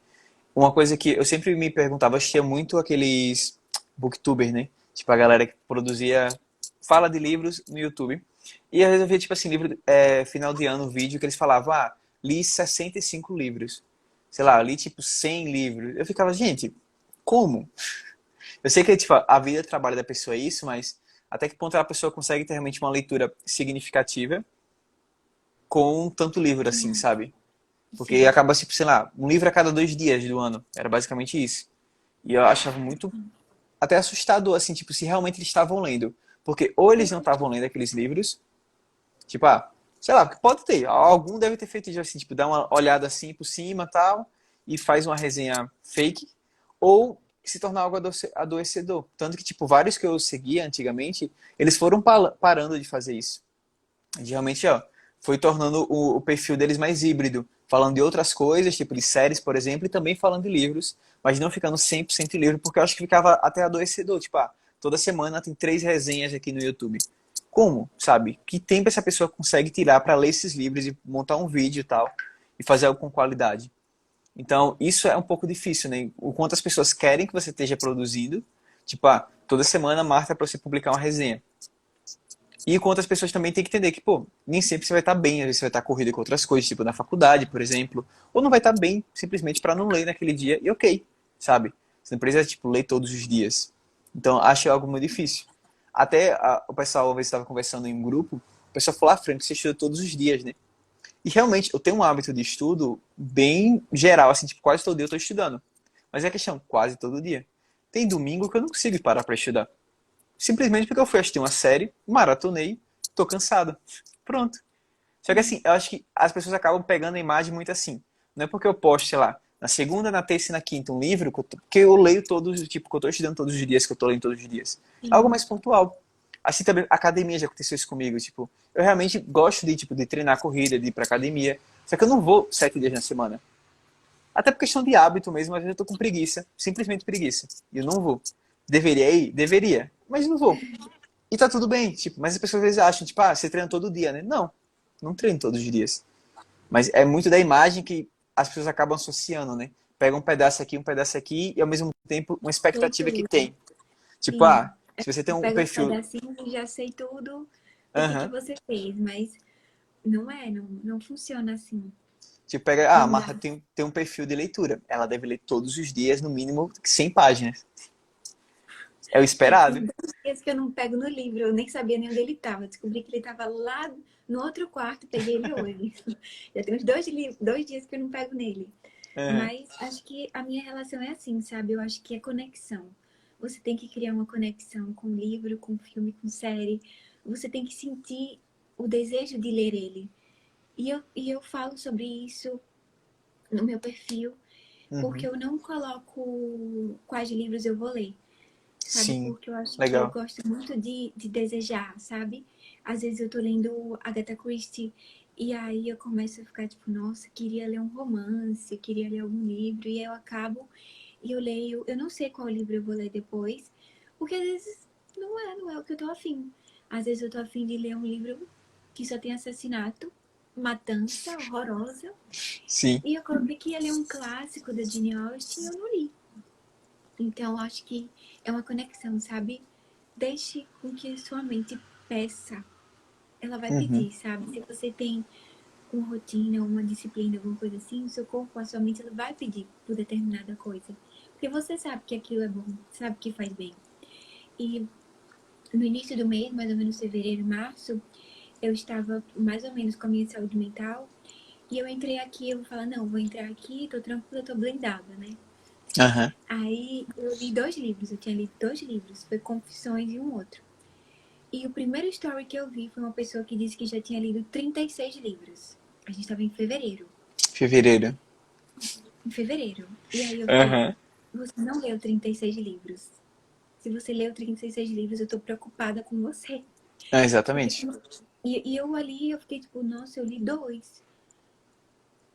S1: uma coisa que eu sempre me perguntava, eu assistia muito aqueles booktubers, né? Tipo, a galera que produzia, fala de livros no YouTube. E às vezes eu via, tipo assim, livro, final de ano, vídeo que eles falavam, li 65 livros. Sei lá, li tipo 100 livros. Eu ficava, gente, como? Eu sei que tipo, a vida, o trabalho da pessoa é isso, mas até que ponto a pessoa consegue ter realmente uma leitura significativa com tanto livro assim, sabe? Porque
S2: Sim,
S1: acaba, tipo, sei lá, um livro a cada 2 dias do ano. Era basicamente isso. E eu achava muito até assustador, assim, tipo, se realmente eles estavam lendo. Porque ou eles não estavam lendo aqueles livros, tipo, sei lá, pode ter, algum deve ter feito isso, assim, tipo, dá uma olhada assim por cima e tal, e faz uma resenha fake, ou se tornar algo adoecedor. Tanto que, tipo, vários que eu seguia antigamente, eles foram parando de fazer isso. Geralmente, foi tornando o perfil deles mais híbrido, falando de outras coisas, tipo de séries, por exemplo, e também falando de livros, mas não ficando 100% livro, porque eu acho que ficava até adoecedor, tipo, toda semana tem 3 resenhas aqui no YouTube. Como, sabe? Que tempo essa pessoa consegue tirar para ler esses livros e montar um vídeo e tal, e fazer algo com qualidade? Então, isso é um pouco difícil, né? O quanto as pessoas querem que você esteja produzindo, tipo, toda semana, Marta, para você publicar uma resenha. E com outras pessoas também tem que entender que, pô, nem sempre você vai estar bem, às vezes você vai estar corrido com outras coisas, tipo na faculdade, por exemplo, ou não vai estar bem simplesmente para não ler naquele dia e ok, sabe? Você não precisa, tipo, ler todos os dias. Então, acho algo muito difícil. Até o pessoal, uma vez estava conversando em um grupo, o pessoal falou, Frank, você estuda todos os dias, né? E realmente, eu tenho um hábito de estudo bem geral, assim, tipo, quase todo dia eu estou estudando. Mas é questão, quase todo dia. Tem domingo que eu não consigo parar para estudar. Simplesmente porque eu fui assistir uma série, maratonei, tô cansado. Pronto. Só que assim, eu acho que as pessoas acabam pegando a imagem muito assim. Não é porque eu posto, sei lá, na segunda, na terça e na quinta um livro que eu leio todos, tipo, que eu tô estudando todos os dias, que eu tô lendo todos os dias. É algo
S2: sim.
S1: mais pontual. Assim também, academia já aconteceu isso comigo, tipo, eu realmente gosto de, tipo, de treinar corrida, de ir pra academia, só que eu não vou 7 dias na semana. Até por questão de hábito mesmo, às vezes eu tô com preguiça, simplesmente preguiça, e eu não vou. Deveria ir? Deveria, mas não vou. E tá tudo bem, tipo, mas as pessoas às vezes acham, tipo, você treina todo dia, né? Não, não treino todos os dias. Mas é muito da imagem que as pessoas acabam associando, né? Pega um pedaço aqui e ao mesmo tempo uma
S2: Sei
S1: expectativa que
S2: tudo.
S1: tem. Tipo,
S2: Sim.
S1: se você tem
S2: Eu
S1: um
S2: pego os
S1: perfil.
S2: pedacinhos e já sei tudo o que que
S1: Aham.
S2: você fez, mas não funciona assim.
S1: Tipo, pega, a
S2: Não dá.
S1: Marta tem um perfil de leitura. Ela deve ler todos os dias, no mínimo 100 páginas. É o
S2: Já tem
S1: esperado.
S2: 2 dias que eu não pego no livro, eu nem sabia nem onde ele estava. Descobri que ele estava lá no outro quarto, peguei ele hoje. Já tem uns 2 dias que eu não pego nele.
S1: Aham.
S2: Mas acho que a minha relação é assim, sabe? Eu acho que é conexão. Você tem que criar uma conexão com o livro, com o filme, com série. Você tem que sentir o desejo de ler ele. E eu falo sobre isso no meu perfil, porque
S1: Uhum.
S2: eu não coloco quais livros eu vou ler, sabe?
S1: Sim.
S2: Porque eu acho que eu
S1: Legal.
S2: gosto muito de desejar, sabe? Às vezes eu tô lendo Agatha Christie e aí eu começo a ficar tipo, nossa, queria ler um romance, queria ler algum livro, e eu acabo e eu leio, eu não sei qual livro eu vou ler depois, porque às vezes não é o que eu tô afim. Às vezes eu tô afim de ler um livro que só tem assassinato, matança horrorosa,
S1: Sim.
S2: e eu coloquei que ia ler um clássico da Jane Austen e eu não li. Então, acho que é uma conexão, sabe? Deixe com que sua mente peça. Ela vai
S1: Uhum.
S2: pedir, sabe? Se você tem uma rotina, uma disciplina, alguma coisa assim, o seu corpo, a sua mente, ela vai pedir por determinada coisa. Porque você sabe que aquilo é bom, sabe que faz bem. E no início do mês, mais ou menos fevereiro, março, eu estava mais ou menos com a minha saúde mental. E eu entrei aqui, eu vou falar, não, vou entrar aqui, tô tranquila, tô blindada, né?
S1: Aham.
S2: Aí eu li 2 livros, eu tinha lido 2 livros, foi Confissões e um outro. E o primeiro story que eu vi foi uma pessoa que disse que já tinha lido 36 livros. A gente estava em fevereiro.
S1: Fevereiro.
S2: Em fevereiro. E aí eu fiquei,
S1: Aham.
S2: você não leu 36 livros. Se você leu 36 livros, eu tô preocupada com você.
S1: É,
S2: Porque,
S1: exatamente.
S2: e eu ali, eu fiquei tipo, nossa, eu li 2.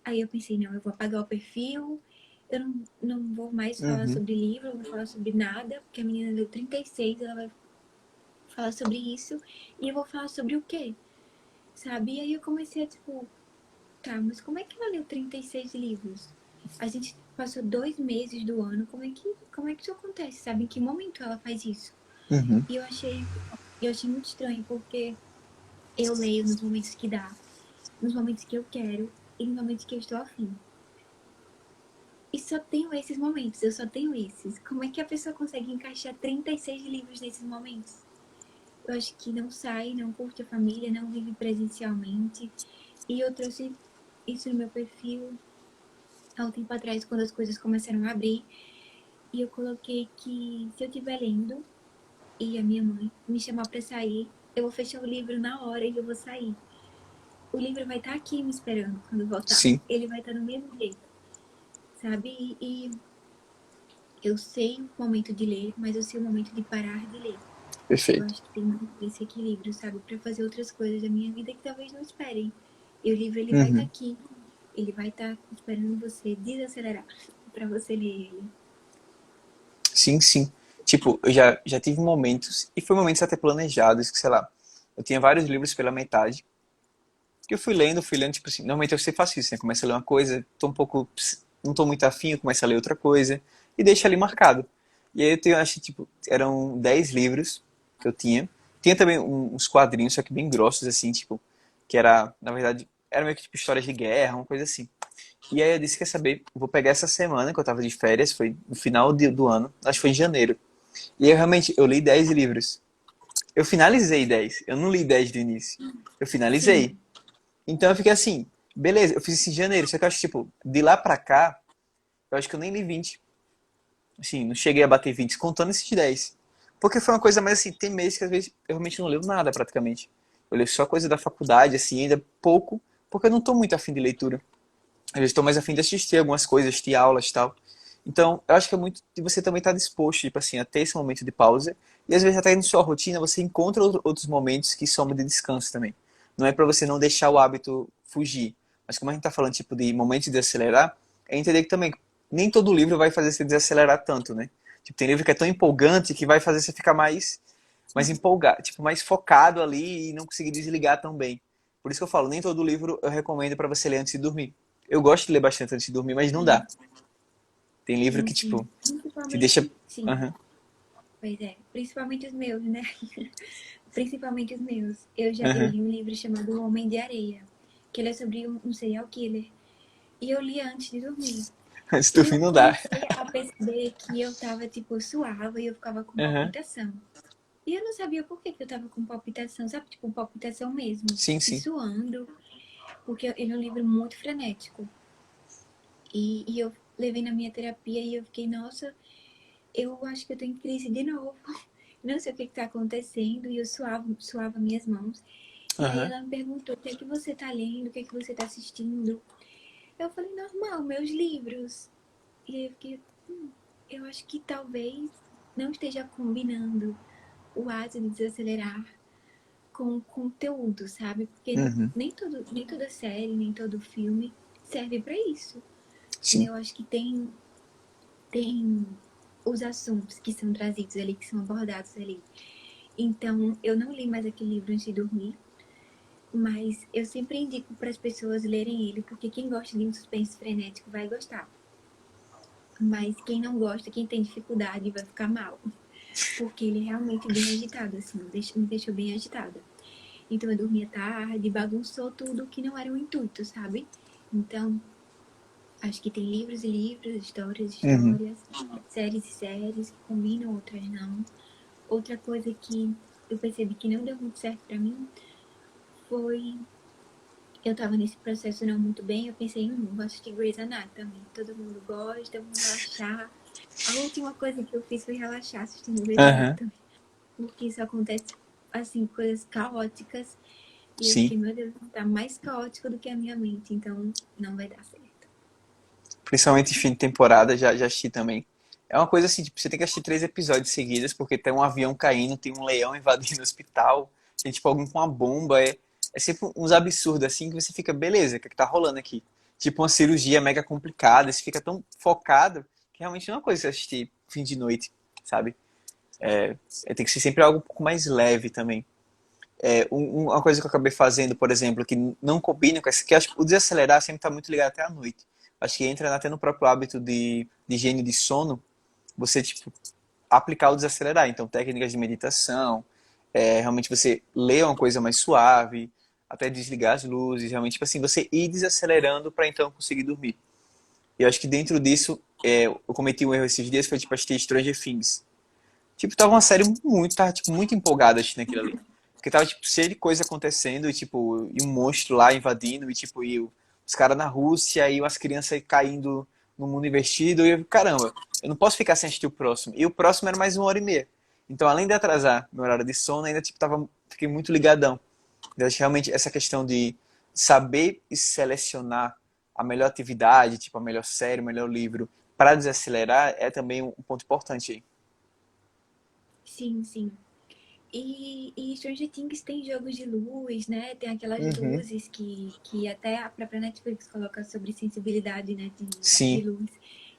S2: Aí eu pensei, não, eu vou apagar o perfil, eu não vou mais falar
S1: Uhum.
S2: sobre livro, não vou falar sobre nada, porque a menina leu 36, ela vai falar sobre isso, e eu vou falar sobre o quê? Sabe? E aí eu comecei a, tipo, tá, mas como é que ela leu 36 livros? A gente passou 2 meses do ano, como é que isso acontece, sabe? Em que momento ela faz isso?
S1: Uhum.
S2: E eu achei muito estranho, porque eu leio nos momentos que dá, nos momentos que eu quero e nos momentos que eu estou afim. E só tenho esses momentos, eu só tenho esses. Como é que a pessoa consegue encaixar 36 livros nesses momentos? Eu acho que não sai, não curte a família, não vive presencialmente. E eu trouxe isso no meu perfil há um tempo atrás, quando as coisas começaram a abrir. E eu coloquei que se eu estiver lendo e a minha mãe me chamar para sair, eu vou fechar o livro na hora e eu vou sair. O livro vai estar aqui me esperando quando eu voltar.
S1: Sim.
S2: Ele vai estar do mesmo jeito, sabe? E eu sei o momento de ler, mas eu sei o momento de parar de ler. Eu
S1: Perfeito.
S2: acho que tem esse equilíbrio, sabe? Para fazer outras coisas da minha vida que talvez não esperem. E o livro, ele vai estar
S1: Uhum.
S2: aqui. Ele vai estar esperando você desacelerar para você ler ele.
S1: Sim, sim. Tipo, eu já tive momentos, e foi momentos até planejados, que sei lá, eu tinha vários livros pela metade, que eu fui lendo, tipo assim, normalmente eu sempre faço isso, né? Começo a ler uma coisa, tô um pouco, não tô muito afim, eu começo a ler outra coisa, e deixo ali marcado. E aí eu tenho, acho que, tipo, eram 10 livros que eu tinha. Tinha também uns quadrinhos, só que bem grossos, assim, tipo, que era, na verdade, era meio que tipo histórias de guerra, uma coisa assim. E aí eu disse, quer saber, vou pegar essa semana que eu tava de férias, foi no final do ano, acho que foi em janeiro. E eu realmente, eu li 10 livros. Eu finalizei 10, eu não li 10 do início. Eu finalizei.
S2: Sim,
S1: Então eu fiquei assim, beleza, eu fiz isso em janeiro, só que eu acho, tipo, de lá pra cá, eu acho que eu nem li 20. Assim, não cheguei a bater 20, contando esses 10. Porque foi uma coisa mais assim, tem meses que às vezes eu realmente não leio nada praticamente. Eu leio só coisa da faculdade, assim, ainda pouco, porque eu não tô muito afim de leitura. Às vezes estou mais afim de assistir algumas coisas, assistir aulas e tal. Então, eu acho que é muito de você também estar disposto, tipo assim, a ter esse momento de pausa. E às vezes até na sua rotina você encontra outros momentos que são de descanso também. Não é para você não deixar o hábito fugir. Mas como a gente está falando, tipo, de momentos de acelerar, é entender que também nem todo livro vai fazer você desacelerar tanto, né? Tipo, tem livro que é tão empolgante que vai fazer você ficar mais empolgado, tipo, mais focado ali e não conseguir desligar tão bem. Por isso que eu falo, nem todo livro eu recomendo para você ler antes de dormir. Eu gosto de ler bastante antes de dormir, mas não dá.
S2: Sim,
S1: Tem livro
S2: sim,
S1: que,
S2: sim.
S1: tipo, te deixa...
S2: Principalmente, sim,
S1: Aham,
S2: pois é. Principalmente os meus, né? Principalmente os meus. Eu
S1: aham.
S2: li um livro chamado O Homem de Areia, que ele é sobre um serial killer. E eu li antes de dormir.
S1: Antes de
S2: E eu
S1: dormir não dá.
S2: comecei a perceber que eu tava, tipo, suava e eu ficava com
S1: Aham.
S2: palpitação. E eu não sabia por que que eu tava com palpitação, sabe? Tipo, palpitação mesmo.
S1: Sim,
S2: E
S1: sim.
S2: suando, porque ele é um livro muito frenético. E eu levei na minha terapia e eu fiquei, nossa, eu acho que eu tenho crise de novo. Não sei o que está acontecendo. E eu suava minhas mãos. E aí
S1: Aham.
S2: ela me perguntou, o que é que você está lendo? O que é que você está assistindo? Eu falei, normal, meus livros. E aí eu fiquei, eu acho que talvez não esteja combinando o ato de desacelerar com o conteúdo, sabe? Porque
S1: Uhum.
S2: nem toda série, nem todo filme serve para isso. Né?
S1: Sim.
S2: Eu acho que tem os assuntos que são trazidos ali, que são abordados ali. Então, eu não li mais aquele livro antes de dormir, mas eu sempre indico para as pessoas lerem ele, porque quem gosta de um suspense frenético vai gostar. Mas quem não gosta, quem tem dificuldade, vai ficar mal. Porque ele é realmente bem agitado, assim, me deixou bem agitada. Então eu dormia tarde, bagunçou tudo que não era o intuito, sabe? Então, acho que tem livros e livros, histórias e
S1: Uhum.
S2: histórias, séries e séries que combinam, outras não. Outra coisa que eu percebi que não deu muito certo pra mim foi. Eu tava nesse processo não muito bem, eu pensei, vou assistir Grey's Anatomy. Todo mundo gosta, vou relaxar. A última coisa que eu fiz foi relaxar assistindo Grey's
S1: Aham.
S2: Anatomy. Porque isso acontece, assim, coisas caóticas. E eu
S1: Sim.
S2: fiquei, meu Deus, tá mais caótico do que a minha mente, então não vai dar certo.
S1: Principalmente fim de temporada, já assisti também. É uma coisa assim, tipo, você tem que assistir 3 episódios seguidos, porque tem um avião caindo, tem um leão invadindo o hospital, tem tipo alguém com uma bomba, é sempre uns absurdos assim que você fica, beleza, o que é que tá rolando aqui? Tipo uma cirurgia mega complicada, você fica tão focado que realmente não é uma coisa que você assistir fim de noite, sabe? Tem que ser sempre algo um pouco mais leve também. Uma coisa que eu acabei fazendo, por exemplo, que não combina com essa, que acho que o desacelerar sempre está muito ligado até à noite. Acho que entra até no próprio hábito de higiene de sono, você, tipo, aplicar o desacelerar. Então, técnicas de meditação, realmente você ler uma coisa mais suave, até desligar as luzes, realmente, tipo assim, você ir desacelerando para então conseguir dormir. E eu acho que dentro disso, eu cometi um erro esses dias, foi tipo assistir Stranger Things. Tipo, tava uma série tava, tipo, muito empolgada assistindo aquilo ali. Porque tava, tipo, cheio de coisa acontecendo e, tipo, e um monstro lá invadindo e, tipo, os caras na Rússia e umas crianças caindo no mundo invertido e eu, caramba, eu não posso ficar sem assistir o próximo. E o próximo era mais 1 hora e meia. Então, além de atrasar meu horário de sono, ainda, tipo, fiquei muito ligadão. Eu acho que realmente essa questão de saber selecionar a melhor atividade, tipo, a melhor série, o melhor livro, para desacelerar é também um ponto importante aí.
S2: Sim, sim. E Stranger Things tem jogos de luz, né? Tem aquelas
S1: Uhum.
S2: luzes que até a própria Netflix coloca sobre sensibilidade, né? De
S1: Sim.
S2: luz.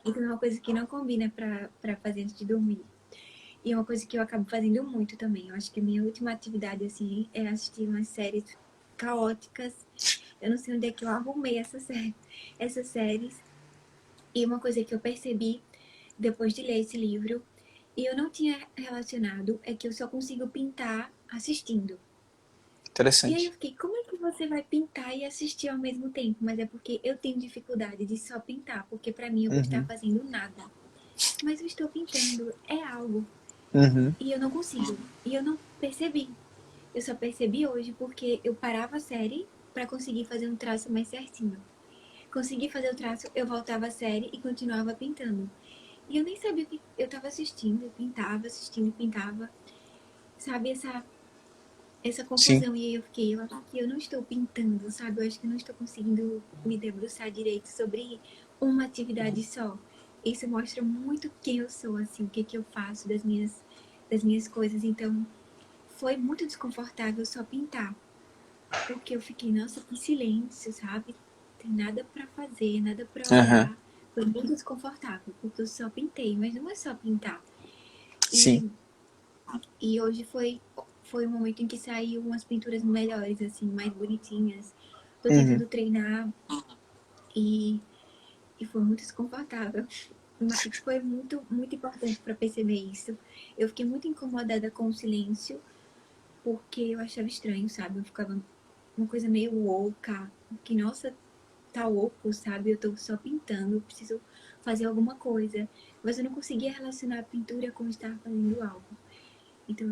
S2: Então é uma coisa que não combina pra fazer antes de dormir. E é uma coisa que eu acabo fazendo muito também. Eu acho que a minha última atividade, assim, é assistir umas séries caóticas. Eu não sei onde é que eu arrumei essas séries. E uma coisa que eu percebi depois de ler esse livro, e eu não tinha relacionado, é que eu só consigo pintar assistindo. E aí eu
S1: Interessante.
S2: fiquei, como é que você vai pintar e assistir ao mesmo tempo? Mas é porque eu tenho dificuldade de só pintar, porque pra mim eu vou estar
S1: Uhum.
S2: fazendo nada. Mas eu estou pintando, é algo.
S1: Uhum.
S2: E eu não consigo. E eu não percebi. Eu só percebi hoje porque eu parava a série pra conseguir fazer um traço mais certinho. Consegui fazer o traço, eu voltava a série e continuava pintando. E eu nem sabia o que eu tava assistindo, eu pintava, assistindo, pintava. Sabe, essa
S1: Sim.
S2: confusão. E aí eu fiquei, eu acho que eu não estou pintando, sabe? Eu acho que eu não estou conseguindo me debruçar direito sobre uma atividade só. Isso mostra muito quem eu sou, assim, o que, que eu faço das minhas coisas. Então, foi muito desconfortável só pintar. Porque eu fiquei, nossa, que silêncio, sabe? Tem nada pra fazer, nada pra
S1: Aham.
S2: olhar. Foi muito desconfortável, porque eu só pintei, mas não é só pintar.
S1: Sim.
S2: E, e hoje foi. foi o momento em que saiu umas pinturas melhores, assim, mais bonitinhas. Tô
S1: Uhum,
S2: tentando treinar e, e foi muito desconfortável. Mas foi muito, muito importante para perceber isso. Eu fiquei muito incomodada com o silêncio, porque eu achava estranho, sabe? Eu ficava uma coisa meio oca, que, nossa, tá oco, sabe? Eu tô só pintando, eu preciso fazer alguma coisa. Mas eu não conseguia relacionar a pintura com estar fazendo algo. Então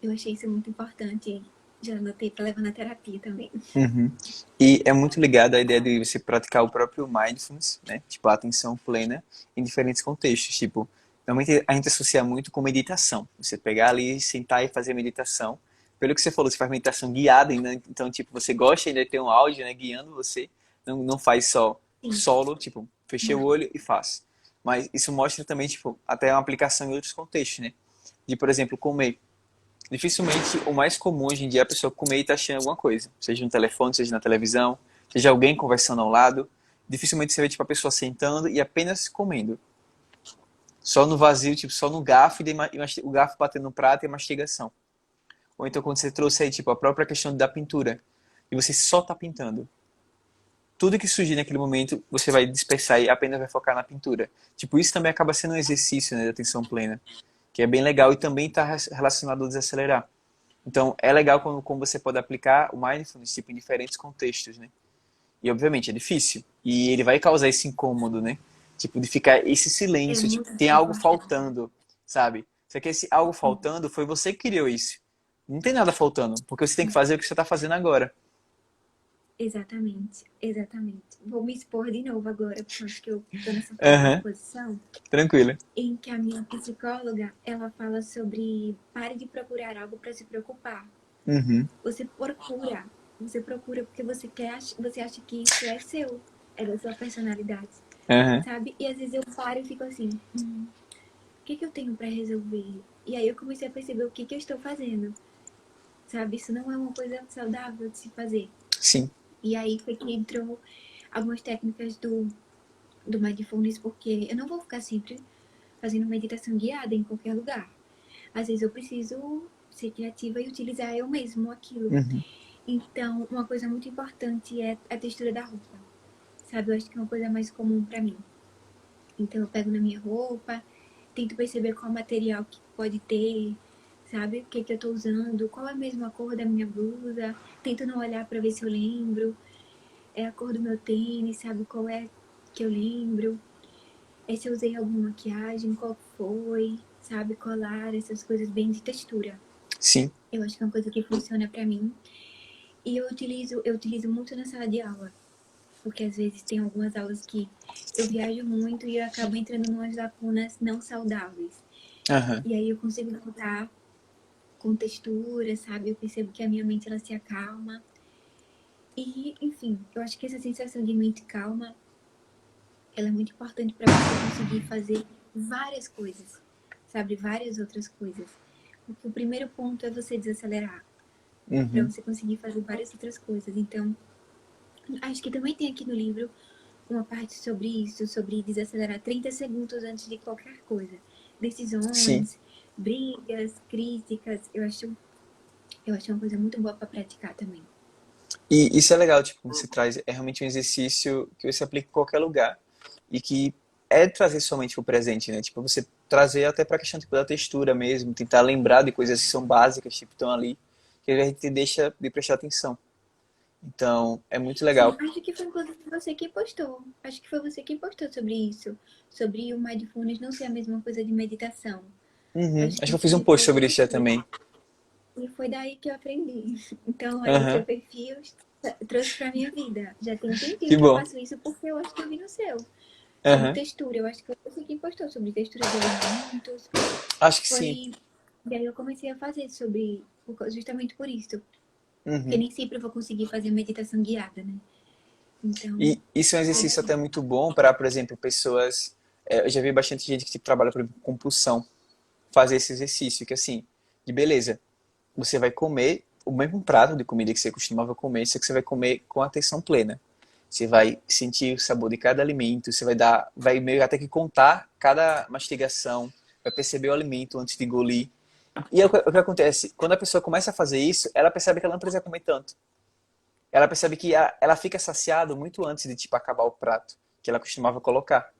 S2: eu achei isso muito importante. Já anotei para levar na terapia também.
S1: uhum. E é muito ligado à ideia de você praticar o próprio mindfulness, né? Tipo, a atenção plena em diferentes contextos. Tipo, normalmente a gente associa muito com meditação. Você pegar ali, sentar e fazer meditação. Pelo que você falou, você faz meditação guiada, né? Então, tipo, você gosta ainda de ter um áudio, né, guiando você. Não faz só
S2: Sim,
S1: solo, tipo, fechei o
S2: não,
S1: olho e faz. Mas isso mostra também, tipo, até uma aplicação em outros contextos, né? De, por exemplo, comer. Dificilmente o mais comum hoje em dia é a pessoa comer e estar achando alguma coisa. Seja no telefone, seja na televisão, seja alguém conversando ao lado. Dificilmente você vê tipo, a pessoa sentando e apenas comendo. Só no vazio, tipo, só no garfo e o garfo batendo no prato e a mastigação. Ou então quando você trouxe aí, tipo, a própria questão da pintura. E você só está pintando. Tudo que surgir naquele momento, você vai dispersar e apenas vai focar na pintura. Tipo, isso também acaba sendo um exercício, né, de atenção plena. Que é bem legal e também está relacionado ao desacelerar. Então, é legal como você pode aplicar o mindfulness tipo, em diferentes contextos, né? E, obviamente, é difícil. E ele vai causar esse incômodo, né? Tipo, de ficar esse
S2: é
S1: silêncio, tipo,
S2: muito
S1: tem algo
S2: desconfortável.
S1: faltando, sabe? Só que esse algo faltando foi você que criou isso. Não tem nada faltando, porque você tem que fazer o que você está fazendo agora.
S2: Exatamente, exatamente. Vou me expor de novo agora, porque eu acho que eu tô nessa fase de
S1: Aham,
S2: exposição,
S1: tranquilo.
S2: em que a minha psicóloga, ela fala sobre pare de procurar algo para se preocupar.
S1: Uhum,
S2: Você procura, você procura porque você quer, você acha que isso é seu, é da sua personalidade,
S1: aham,
S2: sabe? E às vezes eu paro e fico assim, o que que eu tenho para resolver? E aí eu comecei a perceber o que que eu estou fazendo, sabe? Isso não é uma coisa saudável de se fazer.
S1: sim.
S2: E aí foi que entrou algumas técnicas do mindfulness, porque eu não vou ficar sempre fazendo meditação guiada em qualquer lugar. Às vezes eu preciso ser criativa e utilizar eu mesmo aquilo.
S1: Uhum,
S2: Então, uma coisa muito importante é a textura da roupa, sabe? Eu acho que é uma coisa mais comum para mim. Então, eu pego na minha roupa, tento perceber qual material que pode ter, sabe? O que que eu tô usando, qual é a mesma cor da minha blusa. Tento não olhar para ver se eu lembro. É a cor do meu tênis, sabe? Qual é que eu lembro. É se eu usei alguma maquiagem, qual foi, sabe? Colar, essas coisas bem de textura.
S1: sim.
S2: Eu acho que é uma coisa que funciona para mim. E eu utilizo muito na sala de aula. Porque às vezes tem algumas aulas que eu viajo muito e eu acabo entrando em umas lacunas não saudáveis.
S1: Aham,
S2: E aí eu consigo voltar com textura, sabe? Eu percebo que a minha mente ela se acalma. E, enfim, eu acho que essa sensação de mente calma, ela é muito importante para você conseguir fazer várias coisas, sabe? Várias outras coisas. Porque o primeiro ponto é você desacelerar, para
S1: uhum.
S2: você conseguir fazer várias outras coisas. Então, acho que também tem aqui no livro uma parte sobre isso, sobre desacelerar 30 segundos antes de qualquer coisa.
S1: Sim.
S2: Decisões, brigas, críticas, eu acho uma coisa muito boa para praticar também.
S1: E isso é legal, tipo, como você traz, é realmente um exercício que você aplica em qualquer lugar e que é trazer somente o presente, né? Tipo, você trazer até para a questão tipo, da textura mesmo, tentar lembrar de coisas que são básicas, tipo, estão ali, que a gente deixa de prestar atenção. Então, é muito
S2: Sim,
S1: legal.
S2: acho que foi inclusive você que postou. Acho que foi você que postou sobre isso. Sobre o mindfulness não ser a mesma coisa de meditação.
S1: Uhum.
S2: Acho
S1: Acho que
S2: que
S1: eu fiz um post
S2: foi
S1: sobre isso já
S2: você.
S1: tambai.
S2: E foi daí que eu aprendi. Então, aí o seu
S1: Aham.
S2: perfil trouxe pra minha vida. Já tem um
S1: Que
S2: tempinho que eu
S1: bom.
S2: faço isso porque eu acho que eu vi no seu. Sobre
S1: Aham.
S2: textura. Eu acho que foi você que postou sobre textura de alimentos.
S1: Acho que sim.
S2: Foi. E aí eu comecei a fazer sobre. Justamente por isso. Porque
S1: Uhum.
S2: nem sempre eu vou conseguir fazer meditação guiada, né? Então,
S1: E isso é um
S2: foi
S1: exercício
S2: assim.
S1: até muito bom para, por exemplo, pessoas. Eu já vi bastante gente que tipo, trabalha por exemplo, com compulsão fazer esse exercício, que assim, de beleza, você vai comer o mesmo prato de comida que você costumava comer, só que você vai comer com atenção plena. Você vai sentir o sabor de cada alimento, você vai meio até que contar cada mastigação, vai perceber o alimento antes de engolir. E o que acontece? Quando a pessoa começa a fazer isso, ela percebe que ela não precisa comer tanto. Ela percebe que ela fica saciada muito antes de, tipo, acabar o prato que ela costumava colocar.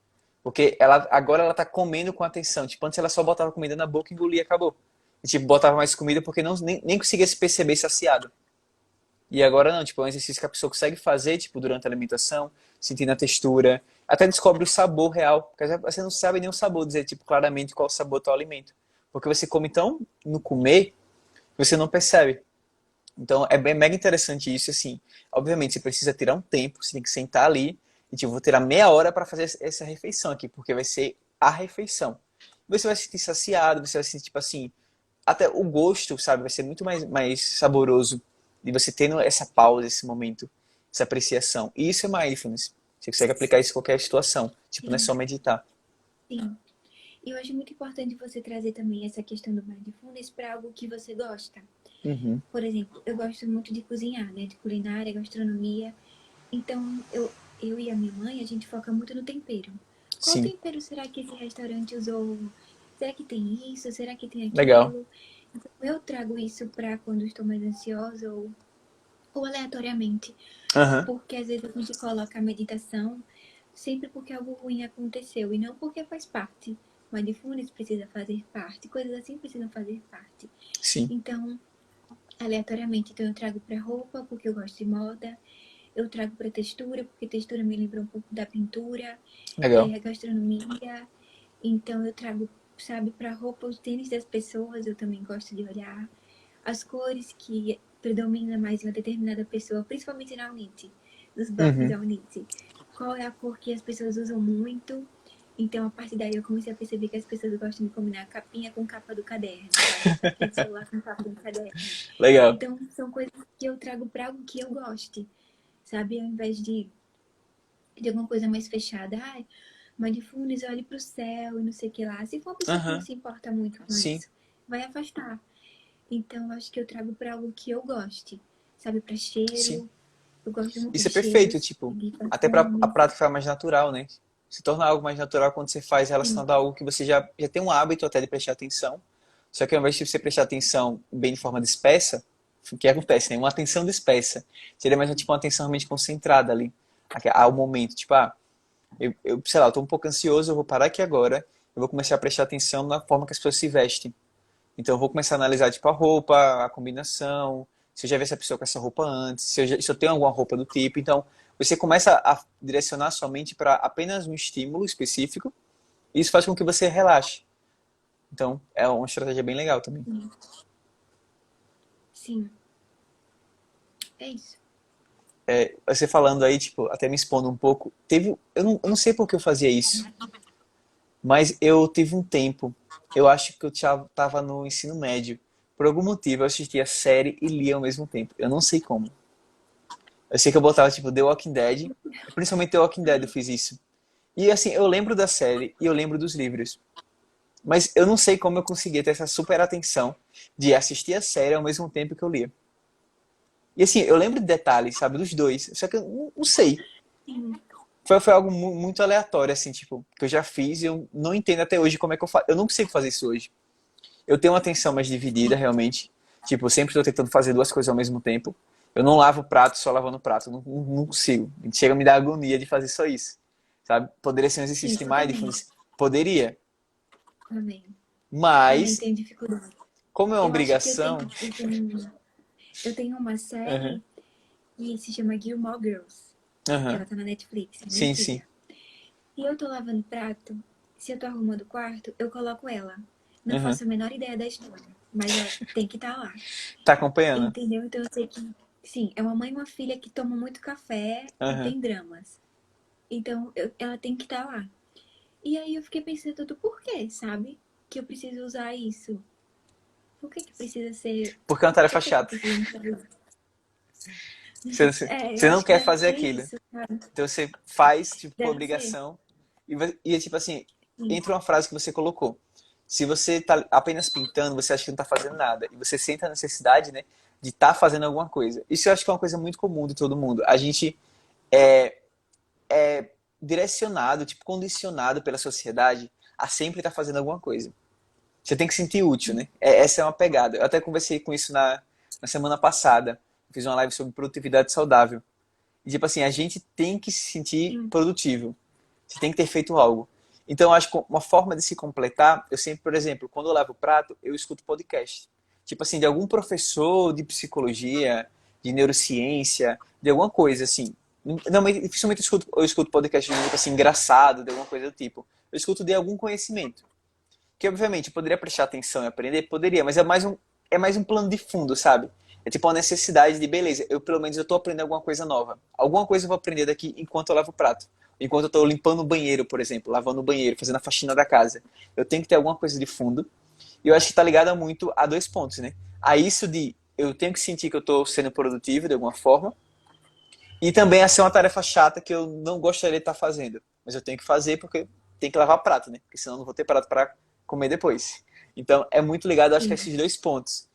S1: Porque agora ela tá comendo com atenção. Tipo, antes ela só botava comida na boca, engolia e acabou. E, tipo, botava mais comida porque nem conseguia se perceber saciado. E agora não, tipo, é um exercício que a pessoa consegue fazer, tipo, durante a alimentação, sentindo a textura, até descobre o sabor real, porque você não sabe nem o sabor, dizer, tipo, claramente qual o sabor do teu alimento. Porque você come tão no comer, que você não percebe. Então, é bem mega interessante isso, assim. Obviamente, você precisa tirar um tempo, você tem que sentar ali, e, tipo, vou tirar meia hora para fazer essa refeição aqui, porque vai ser a refeição. Você vai se sentir saciado, você vai se sentir, tipo assim, até o gosto, sabe, vai ser muito mais saboroso de você tendo essa pausa, esse momento, essa apreciação. E isso é mindfulness. Você consegue aplicar isso em qualquer situação. Tipo, não é
S2: Sim,
S1: só meditar.
S2: sim. E eu acho muito importante você trazer também essa questão do mindfulness para algo que você gosta.
S1: Uhum.
S2: Por exemplo, eu gosto muito de cozinhar, né? De culinária, gastronomia. Então, eu e a minha mãe, a gente foca muito no tempero. Qual
S1: Sim.
S2: tempero será que esse restaurante usou? Será que tem isso? Será que tem
S1: Legal.
S2: aquilo? Então, eu trago isso para quando estou mais ansiosa ou aleatoriamente.
S1: Aham.
S2: Porque às vezes a gente coloca a meditação sempre porque algo ruim aconteceu e não porque faz parte. Mindfulness precisa fazer parte, coisas assim precisam fazer parte.
S1: Sim.
S2: Então, aleatoriamente, então eu trago para roupa porque eu gosto de moda, eu trago para textura porque textura me lembra um pouco da pintura,
S1: Legal.
S2: gastronomia. Então eu trago, sabe, para roupa os tênis das pessoas, eu também gosto de olhar as cores que predominam mais em uma determinada pessoa, principalmente na Unity, nos blocos
S1: Uhum.
S2: da Unity. Qual é a cor que as pessoas usam muito? Então, a partir daí, eu comecei a perceber que as pessoas gostam de combinar a capinha com capa do caderno, sabe? A capinha do celular com capa do caderno.
S1: Legal.
S2: Então, são coisas que eu trago para algo que eu goste, sabe? Ao invés de alguma coisa mais fechada. Ai, mindfulness, olhe pro céu e não sei o que lá. Se for uma pessoa que não
S1: Aham.
S2: se importa muito com
S1: Sim.
S2: isso, vai afastar. Então, acho que eu trago para algo que eu goste, sabe? Para
S1: Sim.
S2: cheiro. Eu gosto muito
S1: Isso
S2: de
S1: é perfeito,
S2: cheiros,
S1: tipo,
S2: de
S1: até para a
S2: perfumes.
S1: prática ficar mais natural, né? Se torna algo mais natural quando você faz
S2: Sim,
S1: relacionado a algo que você já tem um hábito até de prestar atenção. Só que ao invés de você prestar atenção bem de forma dispersa, o que acontece, né? Uma atenção dispersa. Seria mais tipo uma atenção realmente concentrada ali, ao momento. Tipo, sei lá, eu tô um pouco ansioso, eu vou parar aqui agora, eu vou começar a prestar atenção na forma que as pessoas se vestem. Então eu vou começar a analisar tipo a roupa, a combinação, se eu já vi essa pessoa com essa roupa antes, se eu tenho alguma roupa do tipo. Então você começa a direcionar sua mente para apenas um estímulo específico e isso faz com que você relaxe. Então é uma estratégia bem legal também.
S2: sim, sim. É isso.
S1: Você falando aí, tipo, até me expondo um pouco, eu não sei por que eu fazia isso, mas eu tive um tempo, eu acho que eu já tava no ensino médio. Por algum motivo eu assistia série e lia ao mesmo tempo. Eu não sei como. Eu sei que eu botava, tipo, The Walking Dead. Principalmente The Walking Dead eu fiz isso. E, assim, eu lembro da série e eu lembro dos livros. Mas eu não sei como eu conseguia ter essa super atenção de assistir a série ao mesmo tempo que eu lia. E, assim, eu lembro de detalhes, sabe, dos dois. Só que eu não sei.
S2: Sim,
S1: Foi algo muito aleatório, assim, tipo, que eu já fiz e eu não entendo até hoje como é que eu faço. Eu não consigo fazer isso hoje. Eu tenho uma atenção mais dividida, realmente. Tipo, eu sempre estou tentando fazer duas coisas ao mesmo tempo. Eu não lavo o prato só lavando o prato. Eu não consigo. Chega a me dar agonia de fazer só isso. Sabe? Poderia ser um
S2: sim,
S1: exercício de
S2: eu também.
S1: mindfulness? Poderia.
S2: Também. Também
S1: Mas,
S2: tenho dificuldade.
S1: como é uma
S2: Eu acho que
S1: obrigação.
S2: eu tenho uma
S1: Aham,
S2: série que se chama Gilmore Girls.
S1: aham.
S2: Ela tá na Netflix, é bem
S1: Sim, sim.
S2: antiga. E eu tô lavando prato, se eu tô arrumando o quarto, eu coloco ela. Não
S1: Aham.
S2: faço a menor ideia da história, mas ela tem que estar lá.
S1: Tá acompanhando?
S2: Entendeu? Então eu sei que, sim, é uma mãe e uma filha que tomam muito café e
S1: Aham.
S2: tem dramas. Então ela tem que estar lá. E aí eu fiquei pensando do porquê, sabe? Que eu preciso usar isso. Por que que precisa ser.
S1: Porque é uma
S2: Por
S1: tarefa
S2: que que
S1: chata.
S2: precisa fazer? Eu
S1: Você não
S2: acho que
S1: quer
S2: deve
S1: fazer
S2: ser
S1: aquilo.
S2: isso, sabe?
S1: Então você faz, tipo, por
S2: Deve ser.
S1: obrigação. E é tipo assim,
S2: Sim,
S1: entra uma frase que você colocou. Se você tá apenas pintando, você acha que não tá fazendo nada. E você sente a necessidade, né, de estar fazendo alguma coisa. Isso eu acho que é uma coisa muito comum de todo mundo. A gente é direcionado, tipo, condicionado pela sociedade a sempre estar fazendo alguma coisa. Você tem que se sentir útil, né? Essa é uma pegada. Eu até conversei com isso na semana passada. Fiz uma live sobre produtividade saudável. E, tipo assim, a gente tem que se sentir
S2: Sim.
S1: produtivo. Você tem que ter feito algo. Então, eu acho que uma forma de se completar, eu sempre, por exemplo, quando eu lavo o prato, eu escuto podcast. Tipo assim, de algum professor de psicologia, de neurociência, de alguma coisa, assim. Não, mas dificilmente eu escuto podcast de tipo assim, engraçado, de alguma coisa do tipo. Eu escuto de algum conhecimento. Que, obviamente, eu poderia prestar atenção e aprender? Poderia, mas é mais um plano de fundo, sabe? É tipo uma necessidade de, beleza, pelo menos eu tô aprendendo alguma coisa nova. Alguma coisa eu vou aprender daqui enquanto eu lavo o prato. Enquanto eu tô limpando o banheiro, por exemplo, lavando o banheiro, fazendo a faxina da casa. Eu tenho que ter alguma coisa de fundo. E eu acho que tá ligado muito a dois pontos, né? A isso de eu tenho que sentir que eu tô sendo produtivo de alguma forma. E também a ser uma tarefa chata que eu não gostaria de estar fazendo. Mas eu tenho que fazer porque tem que lavar prato, né? Porque senão eu não vou ter prato para comer depois. Então é muito ligado, acho que a
S2: Sim.
S1: esses dois pontos.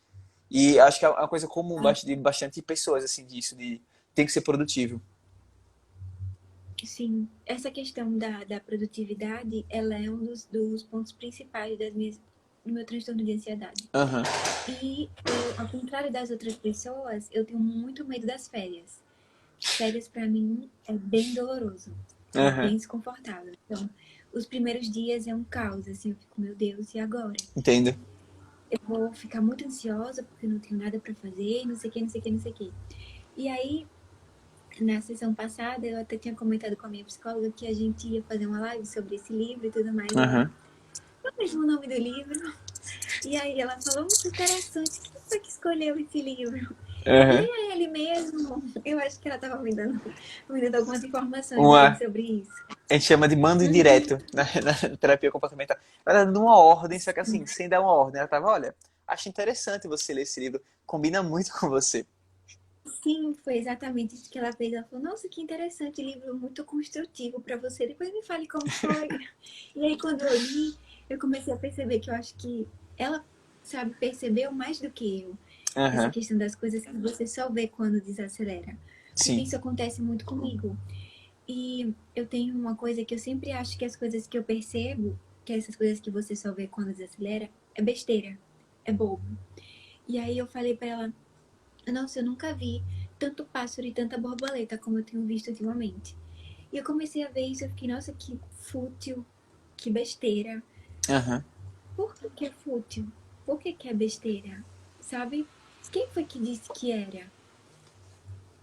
S1: E acho que é uma coisa comum
S2: Ah,
S1: de bastante pessoas, assim, disso, de tem que ser produtivo.
S2: sim. Essa questão da produtividade, ela é um dos pontos principais do meu transtorno de ansiedade.
S1: Aham,
S2: E eu, ao contrário das outras pessoas, eu tenho muito medo das férias. Férias para mim é bem doloroso, é
S1: aham,
S2: bem desconfortável. Então, os primeiros dias é um caos, assim, eu fico, meu Deus, e agora?
S1: entendo.
S2: Eu vou ficar muito ansiosa porque eu não tenho nada para fazer, não sei o que, não sei o que, não sei o que. E aí, na sessão passada, eu até tinha comentado com a minha psicóloga que a gente ia fazer uma live sobre esse livro e tudo mais. E ela,
S1: Aham,
S2: qual é mesmo o nome do livro? E aí ela falou, muito interessante, quem foi que escolheu esse livro? E
S1: aham.
S2: é ele mesmo? Eu acho que ela estava me dando algumas informações assim
S1: Uma,
S2: sobre isso.
S1: a gente chama de mando
S2: Uhum.
S1: indireto na terapia comportamental. Ela era numa ordem, só que assim, sem dar uma ordem. Ela tava, olha, acho interessante você ler esse livro, combina muito com você.
S2: Sim, foi exatamente isso que ela fez. Ela falou, nossa, que interessante, livro muito construtivo para você. Depois me fale como foi. E aí, quando eu li, eu comecei a perceber que eu acho que ela, sabe, percebeu mais do que eu. Essa
S1: Aham,
S2: questão das coisas que você só vê quando desacelera. Porque
S1: sim.
S2: isso acontece muito comigo. E eu tenho uma coisa que eu sempre acho que as coisas que eu percebo, que essas coisas que você só vê quando desacelera, é besteira, é bobo. E aí eu falei pra ela, nossa, eu nunca vi tanto pássaro e tanta borboleta como eu tenho visto ultimamente. E eu comecei a ver isso, eu fiquei, nossa, que fútil, que besteira.
S1: Aham,
S2: Por que é fútil? Por que é besteira? Sabe? Quem foi que disse que era?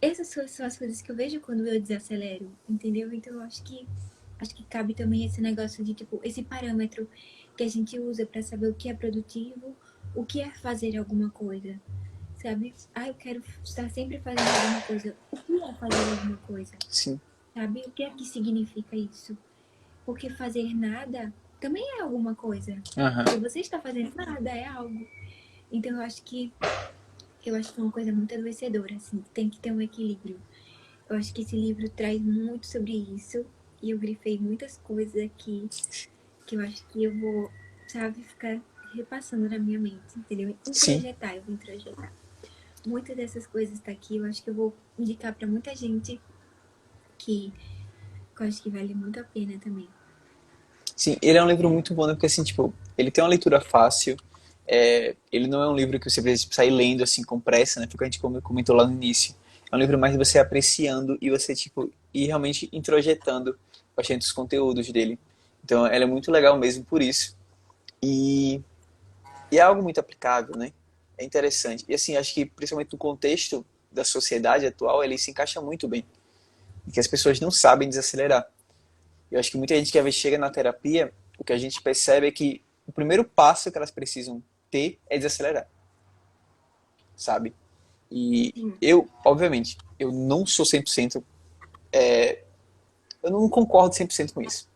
S2: Essas são as coisas que eu vejo quando eu desacelero, entendeu? Então eu acho que cabe também esse negócio de tipo esse parâmetro que a gente usa para saber o que é produtivo, o que é fazer alguma coisa, sabe? Ah, eu quero estar sempre fazendo alguma coisa. O que é fazer alguma coisa?
S1: sim.
S2: Sabe? O que é que significa isso? Porque fazer nada também é alguma coisa.
S1: Aham.
S2: Porque você está fazendo nada é algo. Então eu acho que é uma coisa muito adoecedora, assim, tem que ter um equilíbrio. Eu acho que esse livro traz muito sobre isso. E eu grifei muitas coisas aqui que eu acho que eu vou, sabe, ficar repassando na minha mente, entendeu?
S1: Sim.
S2: Introjetar, eu vou introjetar. Muitas dessas coisas tá aqui, eu acho que eu vou indicar pra muita gente que eu acho que vale muito a pena também.
S1: Sim, ele é um livro muito bom, né? Porque assim, tipo, ele tem uma leitura fácil. Ele não é um livro que você precisa tipo, sair lendo assim com pressa, né? Porque a gente comentou lá no início. É um livro mais de você apreciando e você, tipo, ir realmente introjetando bastante os conteúdos dele. Então, ela é muito legal mesmo por isso. E, e é algo muito aplicável, né? É interessante. E assim, acho que principalmente no contexto da sociedade atual, ele se encaixa muito bem. Porque as pessoas não sabem desacelerar. Eu acho que muita gente que às vezes chega na terapia, o que a gente percebe é que o primeiro passo que elas precisam ter é desacelerar, sabe? E
S2: Sim,
S1: eu, obviamente, eu não sou 100%, eu não concordo 100% com isso.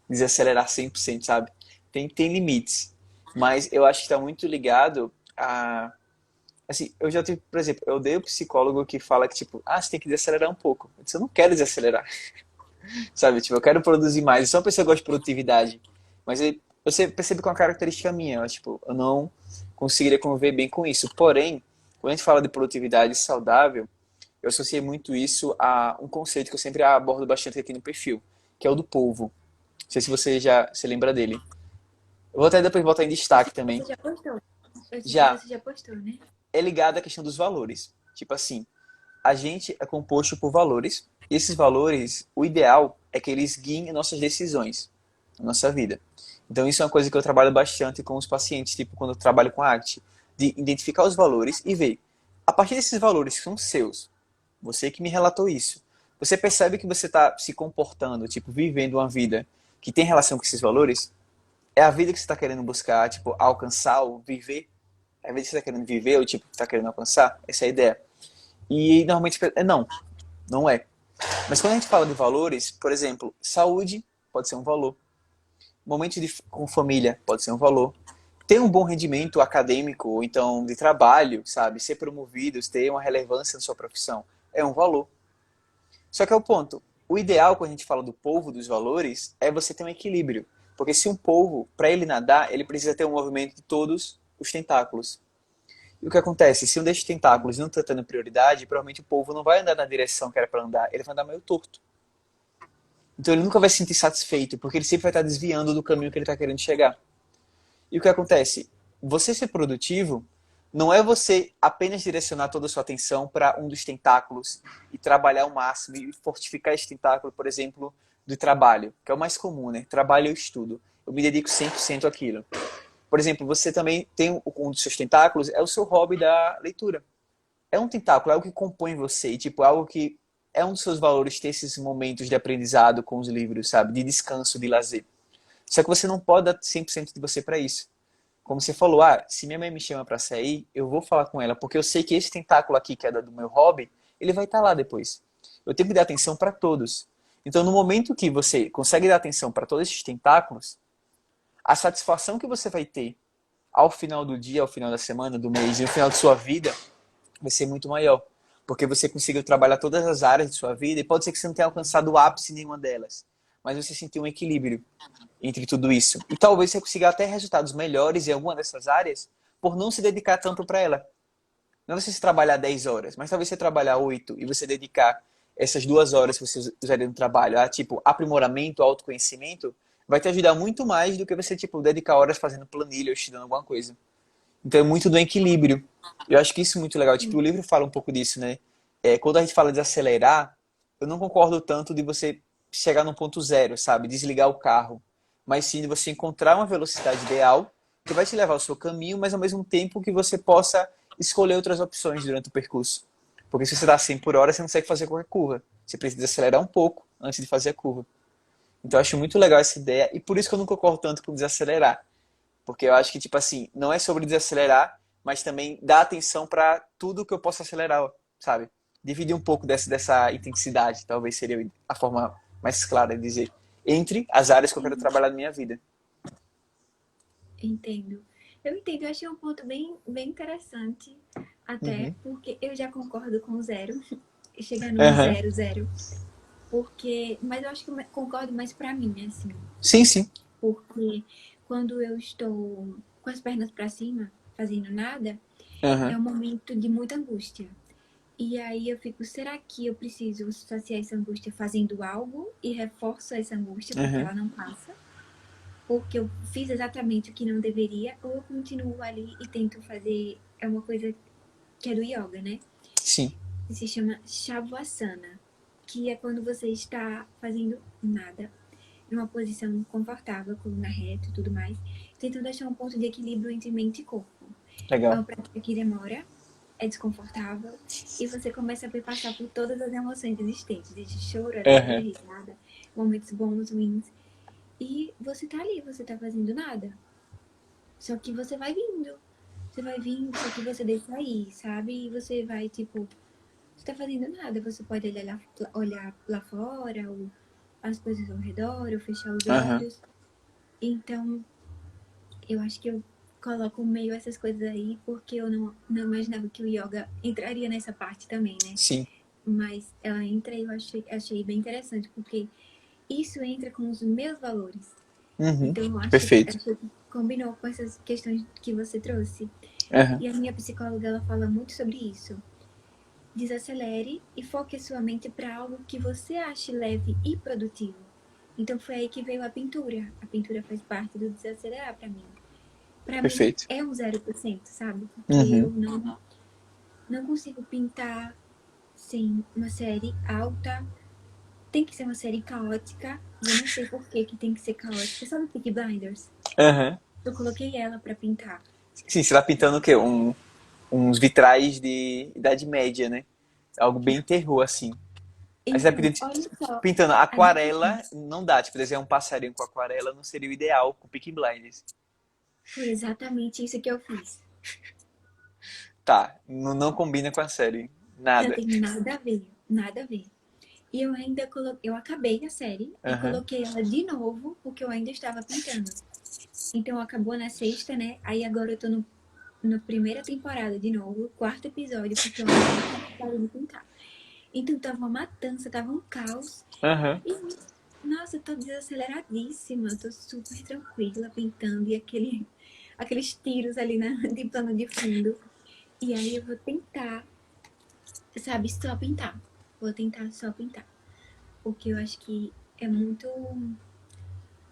S1: Desacelerar 100%, sabe? Tem limites. Mas eu acho que está muito ligado a. Assim, eu já tive, por exemplo, eu odeio psicólogo que fala que, tipo, você tem que desacelerar um pouco. Eu disse, eu não quero desacelerar. Sabe? Tipo, eu quero produzir mais. Eu sou uma pessoa que gosta de produtividade. Mas você percebe que é uma característica minha. Tipo, eu não conseguiria conviver bem com isso. Porém, quando a gente fala de produtividade saudável, eu associei muito isso a um conceito que eu sempre abordo bastante aqui no perfil, que é o do polvo. Não sei se você já se lembra dele. Eu vou até depois botar em destaque
S2: Você
S1: também.
S2: já postou? Eu disse que
S1: Já
S2: você já postou, né?
S1: é ligado à questão dos valores. Tipo assim, a gente é composto por valores. E esses valores, o ideal é que eles guiem nossas decisões na nossa vida. Então isso é uma coisa que eu trabalho bastante com os pacientes, tipo quando eu trabalho com a ACT, de identificar os valores e ver, a partir desses valores que são seus, você que me relatou isso, você percebe que você está se comportando, tipo, vivendo uma vida que tem relação com esses valores? É a vida que você está querendo buscar, tipo, alcançar ou viver? É a vida que você está querendo viver ou, tipo, está querendo alcançar? Essa é a ideia. E normalmente é não, não é. Mas quando a gente fala de valores, por exemplo, saúde pode ser um valor, momento com família pode ser um valor, ter um bom rendimento acadêmico ou então de trabalho, sabe, ser promovido, ter uma relevância na sua profissão é um valor. Só que é o ponto, o ideal quando a gente fala do polvo dos valores é você ter um equilíbrio, porque se um polvo, para ele nadar, ele precisa ter um movimento de todos os tentáculos. E o que acontece? Se um desses tentáculos não está tendo prioridade, provavelmente o polvo não vai andar na direção que era para andar, ele vai andar meio torto. Então ele nunca vai se sentir satisfeito, porque ele sempre vai estar desviando do caminho que ele está querendo chegar. E o que acontece? Você ser produtivo não é você apenas direcionar toda a sua atenção para um dos tentáculos e trabalhar ao máximo e fortificar esse tentáculo, por exemplo, do trabalho, que é o mais comum, né? Trabalho e estudo. Eu me dedico 100% àquilo. Por exemplo, você também tem um dos seus tentáculos, é o seu hobby da leitura. É um tentáculo, é algo que compõe você, e, tipo, é algo que é um dos seus valores ter esses momentos de aprendizado com os livros, sabe? De descanso, de lazer. Só que você não pode dar 100% de você para isso. Como você falou, se minha mãe me chama para sair, eu vou falar com ela, porque eu sei que esse tentáculo aqui, que é do meu hobby, ele vai estar lá depois. Eu tenho que dar atenção para todos. Então, no momento que você consegue dar atenção para todos esses tentáculos, a satisfação que você vai ter ao final do dia, ao final da semana, do mês e no final de sua vida vai ser muito maior. Porque você conseguiu trabalhar todas as áreas de sua vida e pode ser que você não tenha alcançado o ápice em nenhuma delas. Mas você sentiu um equilíbrio entre tudo isso. E talvez você consiga até resultados melhores em alguma dessas áreas por não se dedicar tanto para ela. Não é você se trabalhar 10 horas, mas talvez você trabalhar 8 e você dedicar essas 2 horas que você usaria no trabalho a, tipo, aprimoramento, autoconhecimento, vai te ajudar muito mais do que você, tipo, dedicar horas fazendo planilha ou estudando alguma coisa. Então é muito do equilíbrio. Eu acho que isso é muito legal. Tipo, o livro fala um pouco disso, né? Quando a gente fala de acelerar, eu não concordo tanto de você chegar num ponto zero, sabe? Desligar o carro. Mas sim de você encontrar uma velocidade ideal que vai te levar ao seu caminho, mas ao mesmo tempo que você possa escolher outras opções durante o percurso. Porque se você dá 100 por hora, você não consegue fazer qualquer curva. Você precisa acelerar um pouco antes de fazer a curva. Então eu acho muito legal essa ideia e por isso que eu não concordo tanto com desacelerar. Porque eu acho que, tipo assim, não é sobre desacelerar, mas também dar atenção para tudo que eu posso acelerar, sabe? Dividir um pouco dessa intensidade, talvez seria a forma mais clara de dizer, entre as áreas que eu quero
S2: Sim,
S1: trabalhar na minha vida.
S2: entendo. Eu entendo, eu achei um ponto bem interessante, até
S1: Uhum.
S2: porque eu já concordo com o zero, chegar num
S1: Aham.
S2: zero, zero, porque, mas eu acho que eu concordo mais pra mim, assim,
S1: Sim, sim.
S2: porque quando eu estou com as pernas pra cima, fazendo nada, é
S1: Aham.
S2: um momento de muita angústia. E aí eu fico, será que eu preciso saciar essa angústia fazendo algo e reforço essa angústia porque
S1: Aham.
S2: ela não passa? Porque eu fiz exatamente o que não deveria, ou eu continuo ali e tento fazer. É uma coisa que é do yoga, né?
S1: Sim.
S2: Que se chama Shavasana, que é quando você está fazendo nada, numa posição confortável, coluna reta e tudo mais, tentando achar um ponto de equilíbrio entre mente e corpo. É
S1: Legal.
S2: uma prática que demora, é desconfortável, e você começa a passar por todas as emoções existentes, desde choro, alegria,
S1: Aham.
S2: risada, momentos bons, ruins. E você tá ali, você tá fazendo nada. Só que você vai vindo. Você vai vindo, só que você deixa aí, sabe? E você vai, tipo, você tá fazendo nada. Você pode olhar lá fora, ou as coisas ao redor, ou fechar os
S1: Aham.
S2: olhos. Então, eu acho que eu coloco meio essas coisas aí, porque eu não imaginava que o yoga entraria nessa parte também, né?
S1: Sim.
S2: Mas ela entra e eu achei bem interessante, porque isso entra com os meus valores.
S1: Uhum.
S2: Então,
S1: Perfeito.
S2: acho que combinou com essas questões que você trouxe.
S1: Aham.
S2: E a minha psicóloga, ela fala muito sobre isso. Desacelere e foque a sua mente para algo que você ache leve e produtivo. Então foi aí que veio a pintura. A pintura faz parte do desacelerar pra mim. Pra mim
S1: Perfeito.
S2: é um 0%, sabe? Porque eu
S1: Uhum.
S2: não consigo pintar sem uma série alta. Tem que ser uma série caótica. E eu não sei por que que tem que ser caótica. Sabe o Peaky Blinders?
S1: Aham.
S2: Eu coloquei ela pra pintar.
S1: Sim, você tá pintando o quê? Uns vitrais de Idade Média, né? Algo bem terror, assim. Aí você tá
S2: Então, olha só
S1: pintando
S2: a
S1: aquarela,
S2: diferença.
S1: não dá. Tipo, desenhar um passarinho com aquarela não seria o ideal com Peaky Blinders.
S2: Foi exatamente isso que eu fiz.
S1: Tá, não combina com a série.
S2: Não
S1: Nada.
S2: tem nada a ver, nada a ver. E eu ainda coloquei, eu acabei a série e
S1: Aham.
S2: coloquei ela de novo, porque eu ainda estava pintando. Então acabou na sexta, né? Aí agora eu tô na primeira temporada de novo, quarto episódio, porque eu ainda não tinha acabado de pintar. Então tava uma matança, tava um caos.
S1: Aham.
S2: E, nossa, eu tô desaceleradíssima, tô super tranquila pintando e aqueles tiros ali de plano de fundo. E aí eu vou tentar, sabe, só pintar. Vou tentar só pintar. Porque eu acho que é muito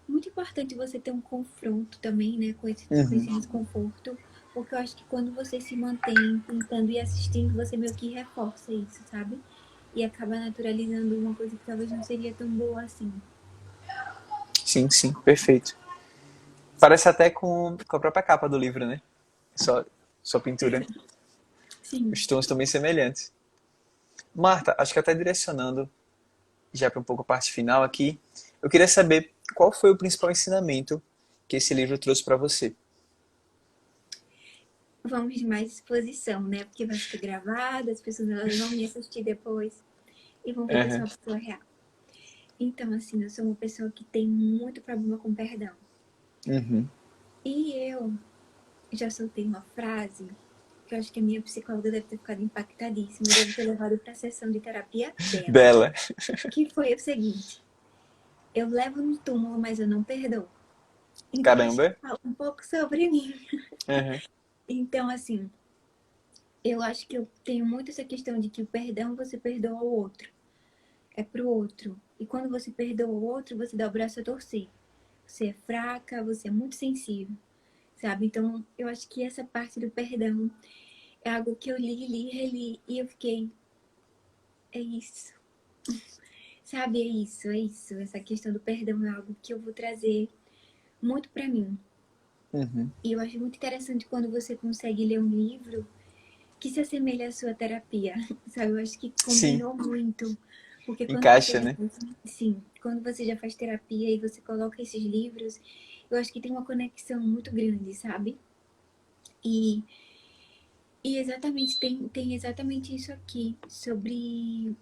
S2: importante você ter um confronto também, né, com esse
S1: Uhum.
S2: desconforto. Porque eu acho que quando você se mantém pintando e assistindo, você meio que reforça isso, sabe? E acaba naturalizando uma coisa que talvez não seria tão boa assim.
S1: Sim, sim, perfeito. Parece até com a própria capa do livro, né? Só, só pintura.
S2: Sim.
S1: Os tons estão bem semelhantes. Marta, acho que até direcionando já para um pouco a parte final aqui, eu queria saber qual foi o principal ensinamento que esse livro trouxe para você.
S2: Vamos de mais exposição, né? Porque vai ficar gravado, as pessoas elas vão me assistir depois e vão ver que eu sou
S1: Aham.
S2: uma pessoa real. Então, assim, eu sou uma pessoa que tem muito problema com perdão.
S1: Uhum.
S2: E eu já soltei uma frase que eu acho que a minha psicóloga deve ter ficado impactadíssima, deve ter levado para a sessão de terapia dela,
S1: Dela.
S2: que foi o seguinte: eu levo no túmulo, mas eu não perdoo. Então, acho que
S1: Caramba.
S2: fala um pouco sobre mim.
S1: Aham.
S2: Então, assim, eu acho que eu tenho muito essa questão de que o perdão você perdoa o outro, é pro outro. E quando você perdoa o outro, você dá o braço a torcer. Você é fraca, você é muito sensível, sabe? Então, eu acho que essa parte do perdão é algo que eu li, reli e eu fiquei, é isso. Sabe, é isso, é isso. Essa questão do perdão é algo que eu vou trazer muito pra mim.
S1: Uhum.
S2: E eu acho muito interessante quando você consegue ler um livro que se assemelha à sua terapia, sabe? Eu acho que
S1: Sim,
S2: combinou muito. Porque quando você
S1: encaixa,
S2: já
S1: né?
S2: faz, sim, quando você já faz terapia e você coloca esses livros, eu acho que tem uma conexão muito grande, sabe? E, e exatamente, tem exatamente isso aqui, sobre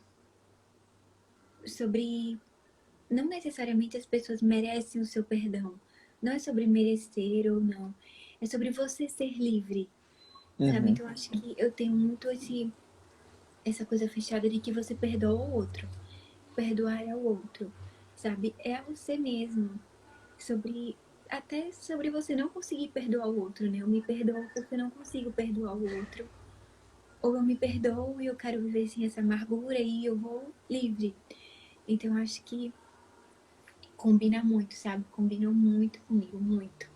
S2: não necessariamente as pessoas merecem o seu perdão. Não é sobre merecer ou não. É sobre você ser livre, sabe?
S1: Uhum.
S2: Então, eu acho que eu tenho muito essa coisa fechada de que você perdoa o outro. Perdoar é o outro, sabe? É a você mesmo. Até sobre você não conseguir perdoar o outro, né? Eu me perdoo porque eu não consigo perdoar o outro. Ou eu me perdoo e eu quero viver sem essa amargura e eu vou livre. Então, eu acho que combina muito, sabe? Combina muito comigo, muito.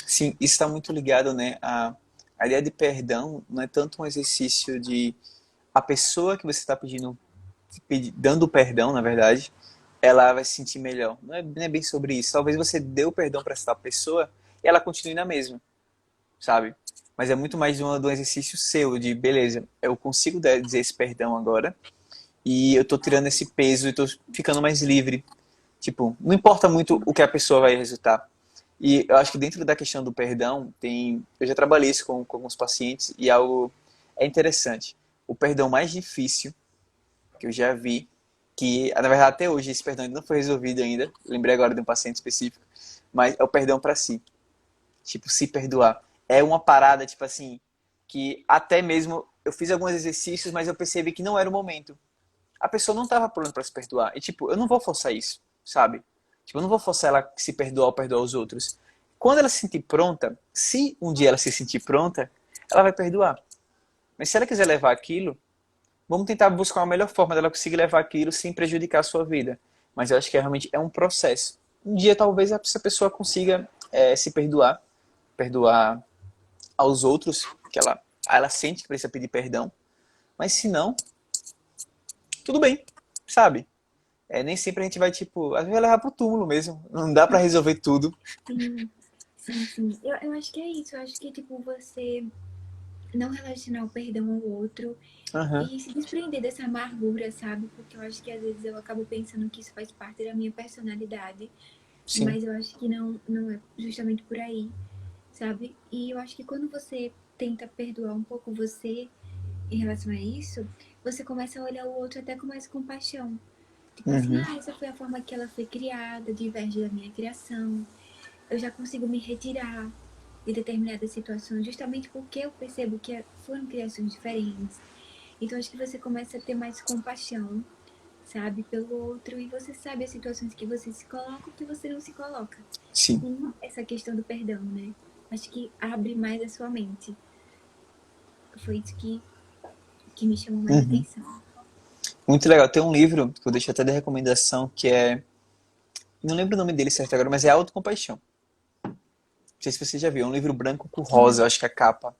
S1: Sim, isso está muito ligado, né? A ideia de perdão não é tanto um exercício de a pessoa que você está dando perdão, na verdade, ela vai se sentir melhor. Não é bem sobre isso. Talvez você dê o perdão para essa pessoa e ela continue na mesma, sabe? Mas é muito mais de um exercício seu, de beleza, eu consigo dizer esse perdão agora e eu tô tirando esse peso e tô ficando mais livre. Tipo, não importa muito o que a pessoa vai resultar. E eu acho que dentro da questão do perdão, eu já trabalhei isso com alguns pacientes e algo é interessante. O perdão mais difícil que eu já vi, que na verdade até hoje esse perdão ainda não foi resolvido ainda, lembrei agora de um paciente específico, mas é o perdão para si. Tipo, se perdoar. É uma parada, tipo assim, que até mesmo eu fiz alguns exercícios, mas eu percebi que não era o momento. A pessoa não estava pronta para se perdoar. E tipo, eu não vou forçar isso, sabe? Tipo, eu não vou forçar ela a se perdoar ou perdoar os outros. Quando ela se sentir pronta, se um dia ela se sentir pronta, ela vai perdoar. Mas se ela quiser levar aquilo, vamos tentar buscar uma melhor forma dela conseguir levar aquilo sem prejudicar a sua vida. Mas eu acho que realmente é um processo. Um dia talvez essa pessoa consiga se perdoar aos outros, que ela sente que precisa pedir perdão, mas se não, tudo bem, sabe? Nem sempre a gente vai, tipo, às vezes vai levar pro túmulo mesmo. Não dá pra resolver tudo.
S2: Sim, sim, sim. Eu acho que é isso. Eu acho que, tipo, você não relacionar o perdão ao outro
S1: Aham,
S2: e se desprender dessa amargura, sabe? Porque eu acho que às vezes eu acabo pensando que isso faz parte da minha personalidade,
S1: sim.
S2: mas eu acho que não é justamente por aí, sabe? E eu acho que quando você tenta perdoar um pouco você em relação a isso, você começa a olhar o outro até com mais compaixão. Tipo assim,
S1: Uhum.
S2: ah, essa foi a forma que ela foi criada, diverge da minha criação. Eu já consigo me retirar de determinadas situações, justamente porque eu percebo que foram criações diferentes. Então acho que você começa a ter mais compaixão, sabe, pelo outro, e você sabe as situações que você se coloca e que você não se coloca.
S1: Sim.
S2: E essa questão do perdão, né? Acho que abre mais a sua mente. Foi isso que me chamou mais
S1: Uhum.
S2: atenção.
S1: Muito legal. Tem um livro que eu deixo até de recomendação que é. Não lembro o nome dele certo agora, mas é Autocompaixão. Não sei se você já viu. É um livro branco com rosa, eu
S2: Não.
S1: acho que é a capa.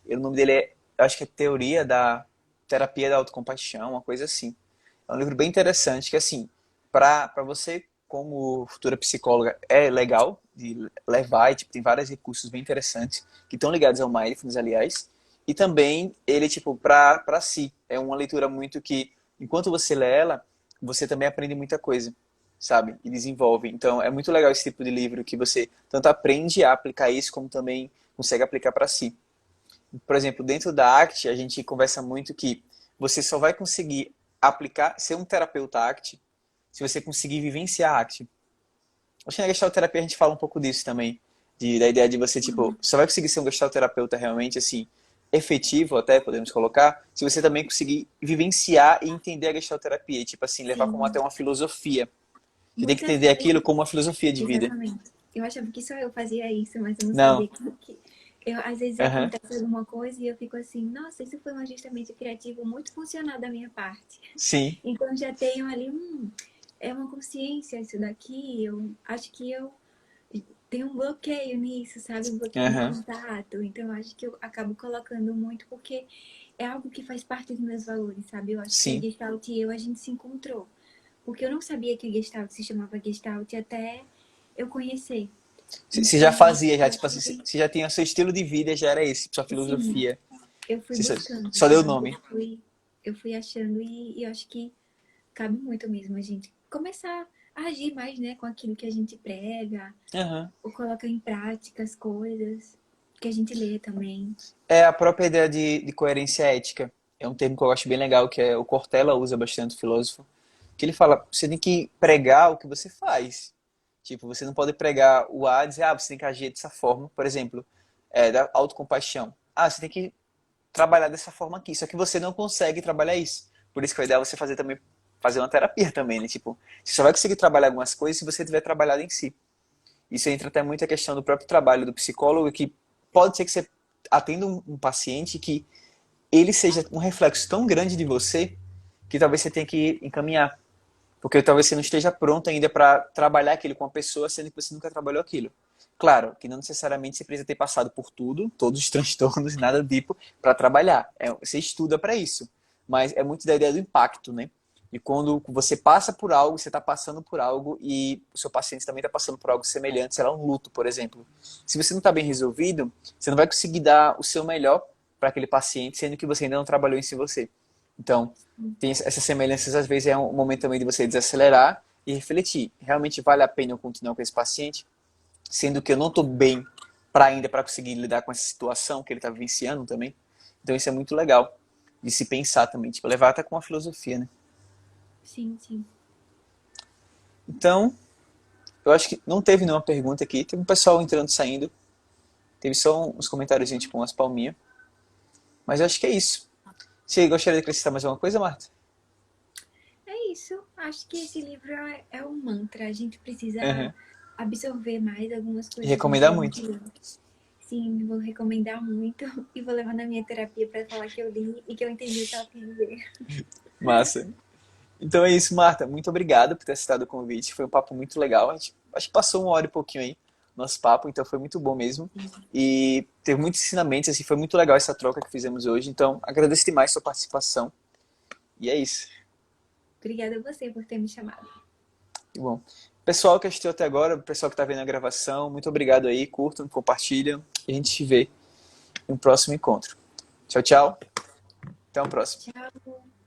S1: E o nome dele é. Eu acho que é Teoria da Terapia da Autocompaixão, uma coisa assim. É um livro bem interessante que, assim, para você, como futura psicóloga, é legal de levar e tipo, tem vários recursos bem interessantes que estão ligados ao Mindfulness, aliás. E também ele, tipo, para si. É uma leitura muito que, enquanto você lê ela, você também aprende muita coisa, sabe? E desenvolve. Então, é muito legal esse tipo de livro que você tanto aprende a aplicar isso, como também consegue aplicar para si. Por exemplo, dentro da ACT, a gente conversa muito que você só vai conseguir aplicar, ser um terapeuta ACT, se você conseguir vivenciar a ACT. Acho que na Gestalt Terapia a gente fala um pouco disso também, da ideia de você, tipo, só vai conseguir ser um Gestalt terapeuta realmente, assim, efetivo até, podemos colocar, se você também conseguir vivenciar e entender a Gestalt terapia, e, tipo assim, levar como
S2: Sim,
S1: até uma filosofia. Você tem que
S2: muitas
S1: entender aquilo
S2: vezes,
S1: como uma filosofia de vida.
S2: exatamente. Eu achava que só eu fazia isso, mas eu não
S1: Não.
S2: sabia às vezes
S1: Aham.
S2: acontece alguma coisa e eu fico assim, nossa, isso foi um ajustamento criativo muito funcional da minha parte.
S1: Sim.
S2: Então já tenho ali, é uma consciência isso daqui, eu acho que eu tenho um bloqueio nisso, sabe? Um bloqueio no
S1: Aham.
S2: contato. Então eu acho que eu acabo colocando muito porque é algo que faz parte dos meus valores, sabe? Eu acho que a
S1: Sim.
S2: Gestalt e eu, a gente se encontrou. Porque eu não sabia que a Gestalt se chamava Gestalt até eu conhecer.
S1: Você já
S2: Então,
S1: fazia, já,
S2: eu
S1: tipo assim,
S2: fui,
S1: você já tinha seu estilo de vida, já era esse, sua
S2: sim,
S1: filosofia.
S2: eu fui
S1: Você só,
S2: buscando,
S1: só deu o
S2: sabe?
S1: nome.
S2: Eu fui achando e eu acho que cabe muito mesmo a gente começar a agir mais, né, com aquilo que a gente prega,
S1: Aham.
S2: ou coloca em prática as coisas que a gente lê também.
S1: É a própria ideia de coerência ética. É um termo que eu acho bem legal, que é o Cortella usa bastante, o filósofo, que ele fala, você tem que pregar o que você faz. Tipo, você não pode pregar o A e dizer, você tem que agir dessa forma. Por exemplo, da autocompaixão. Você tem que trabalhar dessa forma aqui. Só que você não consegue trabalhar isso. Por isso que a ideia é você fazer também, fazer uma terapia também, né? Tipo, você só vai conseguir trabalhar algumas coisas se você tiver trabalhado em si. Isso entra até muito a questão do próprio trabalho do psicólogo, que pode ser que você atenda um paciente que ele seja um reflexo tão grande de você que talvez você tenha que encaminhar. Porque talvez você não esteja pronto ainda para trabalhar aquilo com uma pessoa, sendo que você nunca trabalhou aquilo. Claro, que não necessariamente você precisa ter passado por tudo, todos os transtornos e nada do tipo, para trabalhar. Você estuda para isso. Mas é muito da ideia do impacto, né? E quando você passa por algo, você está passando por algo e o seu paciente também está passando por algo semelhante, sei lá, um luto, por exemplo. Se você não está bem resolvido, você não vai conseguir dar o seu melhor para aquele paciente, sendo que você ainda não trabalhou em si você. Então, tem essas semelhanças, às vezes é um momento também de você desacelerar e refletir. Realmente vale a pena eu continuar com esse paciente, sendo que eu não estou bem para conseguir lidar com essa situação que ele está vivenciando também. Então isso é muito legal de se pensar também, tipo, levar até com uma filosofia, né?
S2: Sim, sim.
S1: Então, eu acho que não teve nenhuma pergunta aqui, teve um pessoal entrando e saindo, teve só uns comentários com umas palminhas, mas eu acho que é isso. Você gostaria de acrescentar mais alguma coisa, Marta?
S2: É isso. Acho que esse livro é um mantra. A gente precisa
S1: Uhum.
S2: absorver mais algumas
S1: E
S2: coisas do que
S1: recomendar
S2: a
S1: muito.
S2: gente lê. Sim, vou recomendar muito e vou levar na minha terapia para falar que eu li e que eu entendi o que ela quis dizer.
S1: Massa. Então é isso, Marta. Muito obrigado por ter aceitado o convite. Foi um papo muito legal. A gente, acho que passou 1 hora e pouquinho aí, nosso papo, então foi muito bom mesmo. E teve muitos ensinamentos, assim, foi muito legal essa troca que fizemos hoje. Então, agradeço demais a sua participação. E é isso.
S2: Obrigada a você por ter me chamado.
S1: Que bom. Pessoal que assistiu até agora, o pessoal que está vendo a gravação, muito obrigado aí. Curtam, compartilham. E a gente se vê no próximo encontro. Tchau, tchau. Até o próximo.
S2: Tchau.